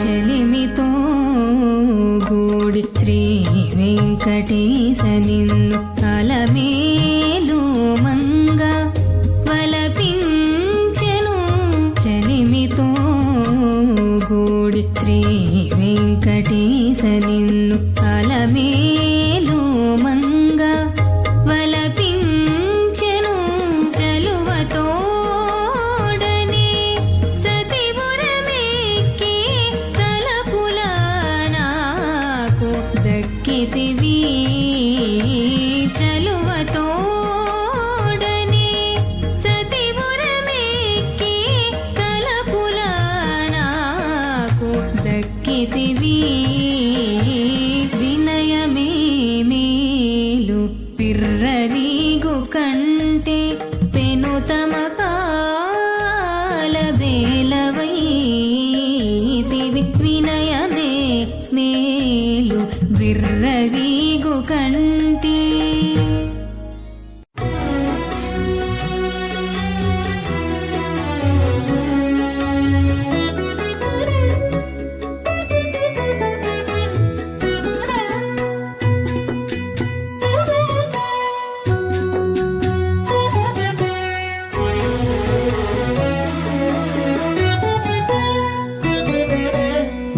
చెలిమితో గూడి శ్రీ వెంకటేశ నిన్ను అలమేలు మంగ వలపించెను చెలిమితో గూడి శ్రీ వెంకటేశ నిన్ను అలమేలు మంగ వలపించెను చలువతోడనే సతిపురమెక్కి తలపుల నాకు దక్కితివి చలువతోడనే సతిపురమెక్కి తలపుల నాకు దక్కితివి వినయమే మేలు పిర్రవీగు కంటే పెను తమ కాల బేలవైతివి వినయమే మేలు విర్రవీగు కంటి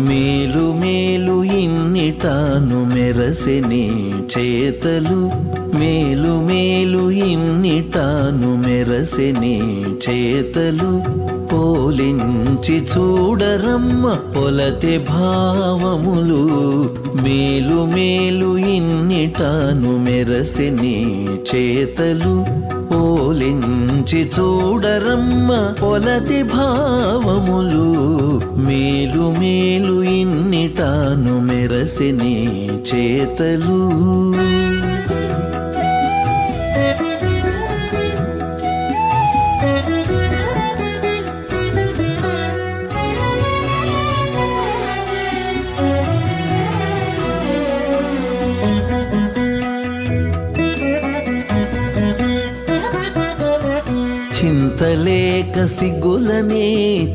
మేలు మేలు ఇన్నిటాను మెరసెని చేతలు మేలు మేలు ఇన్నిటాను మెరసెని చేతలు పోలించి చూడరమ్మ పొలతే భావములు మేలు మేలు ఇన్నిటాను మెరసెని చేతలు పోలించి చూడరమ్మ పొలతి భావములు మేలు మేలు ఇన్నిటాను మెరసిని చేతలు చింతలేక సిగ్గులనే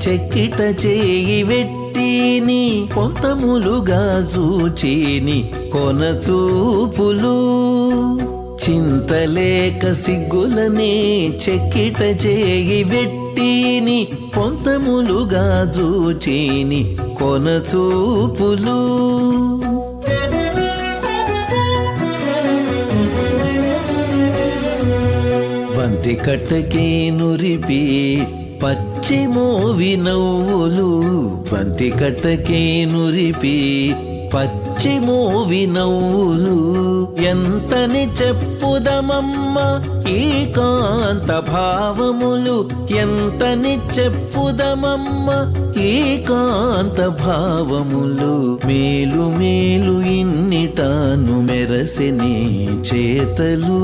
చెక్కిట చేయి వెట్టిని కొంతములుగా చూచిని కొన చూపులు చింతలేక సిగ్గులనే చెక్కిట చేయి వెట్టిని కొంతములుగా చూచిని కొన చూపులు బంతి కట్టకే నురిపి పచ్చి మోవి నవ్వులు బంతి కట్టకే నురిపి పచ్చి మోవి నవ్వులు ఎంతని చెప్పుదమమ్మ ఈ కాంత భావములు ఎంతని చెప్పుదమమ్మ ఈ కాంత భావములు మేలు మేలు ఇన్నిటాను మెరసిని చేతలు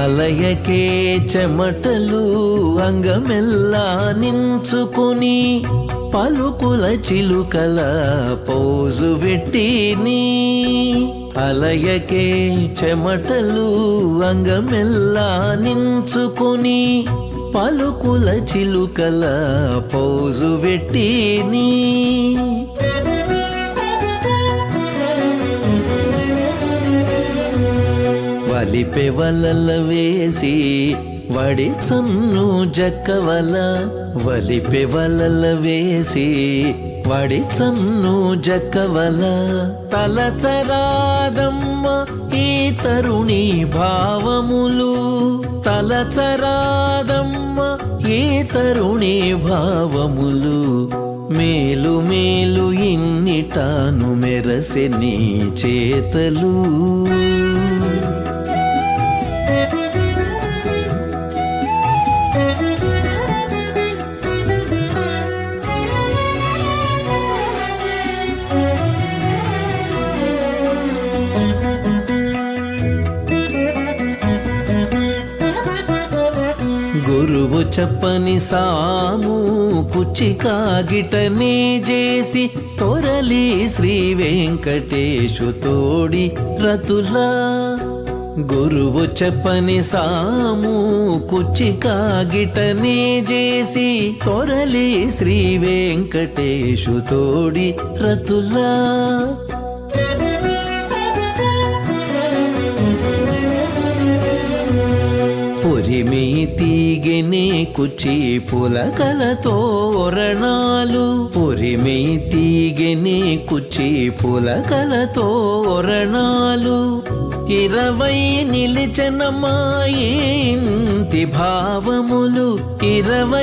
అలయకే చెమటలు అంగమెల్లా నించుకుని పలుకుల చిలుకల పోజు పెట్టిని అలయకే చెమటలు అంగమెల్లా నించుకుని పలుకుల చిలుకల పోజు పెట్టిని వలిపె వలల వేసి వడి సన్ను జక్కవల వలిపె వలల వేసి వడిచన్ను జక్కవల తలచరాదమ్మ ఈ తరుణి భావములు తలచరాదమ్మ ఈ తరుణి భావములు మేలు మేలు ఇన్నిటాను మెరసె నీ చేతలు గురువు చెప్పని సాము కుచికాగిటనే చేసి తొరలి శ్రీ వెంకటేశు తోడి రతులా గురువు చెప్పని సాము కుచికాగిటనే చేసి తొరలి శ్రీ వెంకటేశు తోడి రతులా పొరిమి తీగెనే కుచి పులకల తోరణాలు పొరిమి తీగెనే కుచి పులకల తోరణాలు 20 నిలిచనమా ఇంటి భావములు 20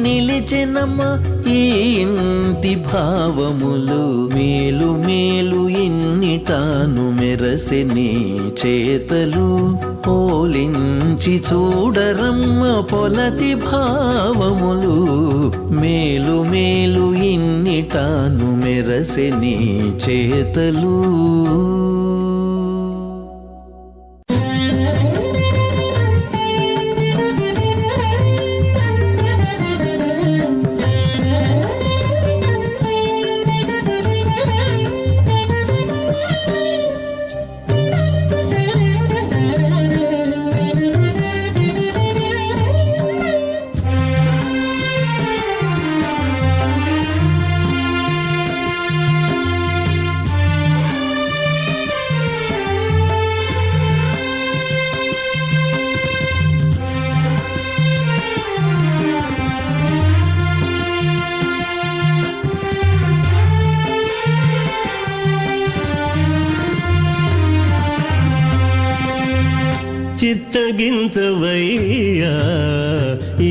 నిలిచనమా ఇంటి భావములు మేలు మేలు ఇన్నిటాను మెరసె నీ చేతలు పోలించి చూడరమ్మ పొలతి భావములు మేలు మేలు ఇన్నిటాను మెరసె నీ చేతలు చిత్తగించవయ్యా ఈ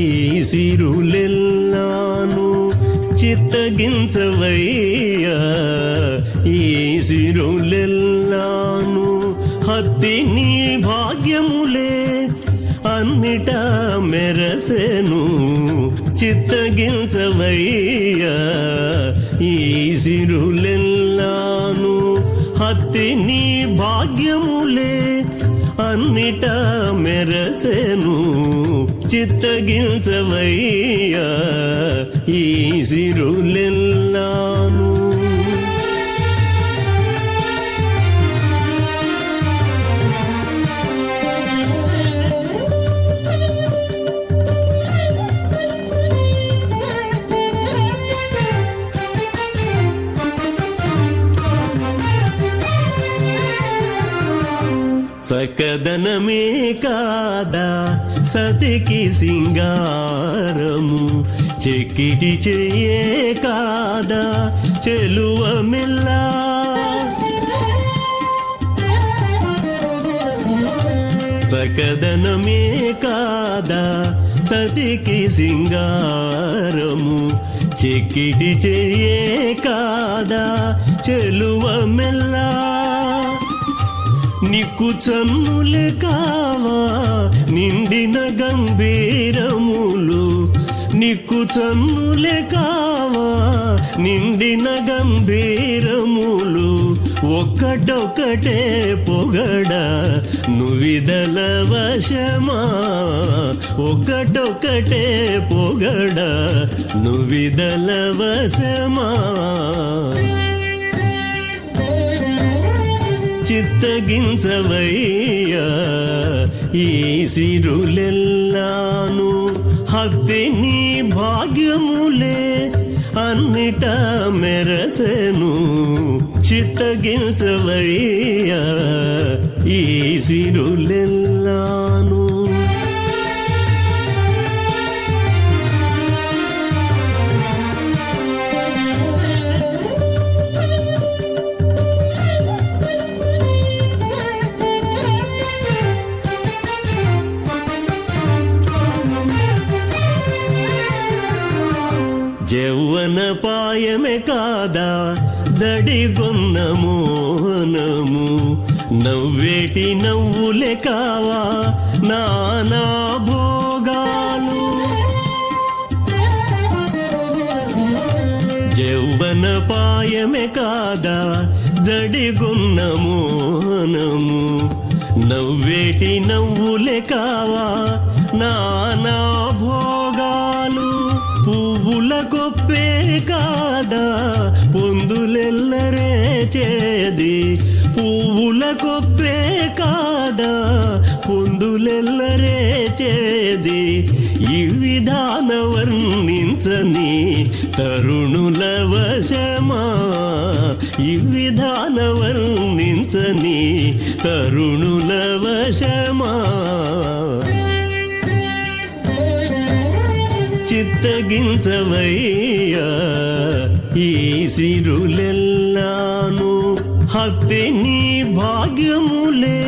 సిరులెల్లాను చిత్తగించవయ్యా ఈ సిరులెల్లాను హత్తి నీ భాగ్యములే అన్నిటా మెరసెను చిత్తగించవయ్యా ఈ సిరులెల్లాను హత్తి నీ భాగ్యములే అన్నిటా మెరసెను చిత్తగించవయ్యా ఈ సిరులెల్లాను చక్కదనమే కాదా సతికి సింగారము చెక్కిటి చెయ్యే కాదా చెలువ మెల్లా చక్కదనమే కాదా సతికి సింగారము చెక్కిటి చెయ్యే కాదా చెలువ మెల్లా నిక్కు చన్నులే కావా నిండిన గంభీరములు నిక్కు చన్నులే కావా నిండిన గంభీరములు ఒక్కటొక్కటే పొగడ నువిదల వశమా ఒక్కటొక్కటే పొగడ నువిదల వశమా చిత్తగించవయ్యా ఈ సిరులెల్లాను హత్తి నీ భాగ్యములే అన్నిటా మెరసెను చిత్తగించవయ్యా ఈ సిరులెల్లాను పాయమే కాదా జడిగొన్న మోహనము నవ్వేటి నవ్వులే కావా నానా భోగాలు జౌవన పాయమే కాదా జడిగొన్న మోహనము నవ్వేటి నవ్వులే కావా నానా భోగాలు పువ్వుల కొప్పే కాదా పొందులెల్లరే చేది పువ్వుల కొప్పే కాదా పొందులెల్లరే చేది ఈ విధాన వర్ణించని తరుణుల వశమా ఈ విధాన వర్ణించని తరుణుల వశమా చిత్తగించవయ్యా ఈ సిరులెల్లాను హత్తి నీ భాగ్యములే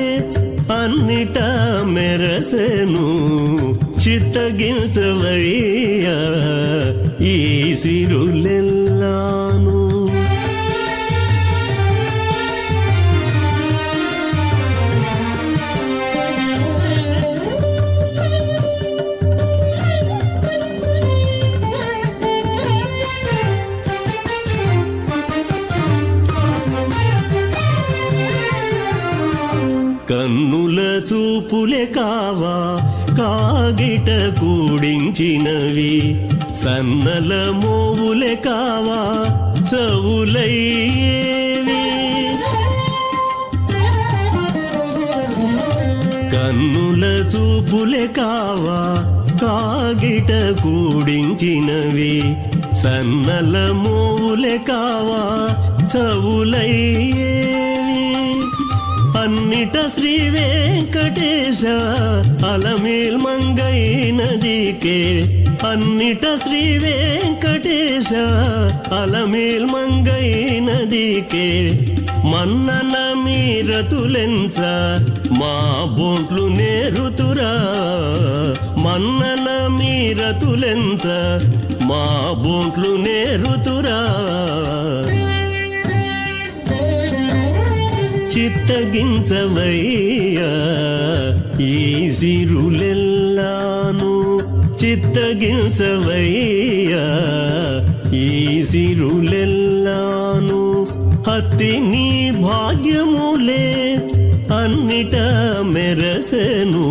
అన్నిట మెరసెను చిత్తగించవయ్యా ఈ సిరులెల్లాను కన్నుల చూపులే కావా కాగిట కూడించినవి సన్నల మోవులే కావా చవులయ్యేవి కన్నుల చూపులే కావా కాగిట కూడించినవి సన్నల మోవులే కావా చవులయ్యేవి అన్నిట శ్రీ వెంకటేశ అలమేల్ మంగైనదికే అన్నిట శ్రీ వెంకటేశ అలమేల్ మంగైనదికే మన్నన మీరతులెంచ మా బోంట్లు నేరుతురా మన్నన మీరతులెంచ మా బోంట్లు నేరుతురా చిత్తగించవయ్యా ఈ సిరులెల్లాను చిత్తగించవయ్యా ఈ సిరులెల్లాను హత్తి నీ భాగ్యములే అన్నిట మెరసెను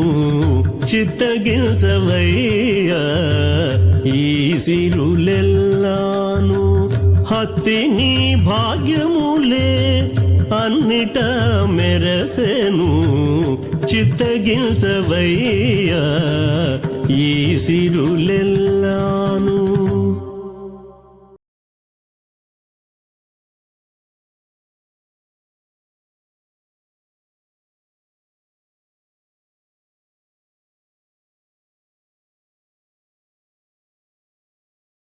చిత్తగించవయ్యా ఈ సిరులెల్లాను హత్తి నీ భాగ్యములే అన్నిట మెరసెను చిత్తగించవయ్యా ఈ సిరులెల్లాను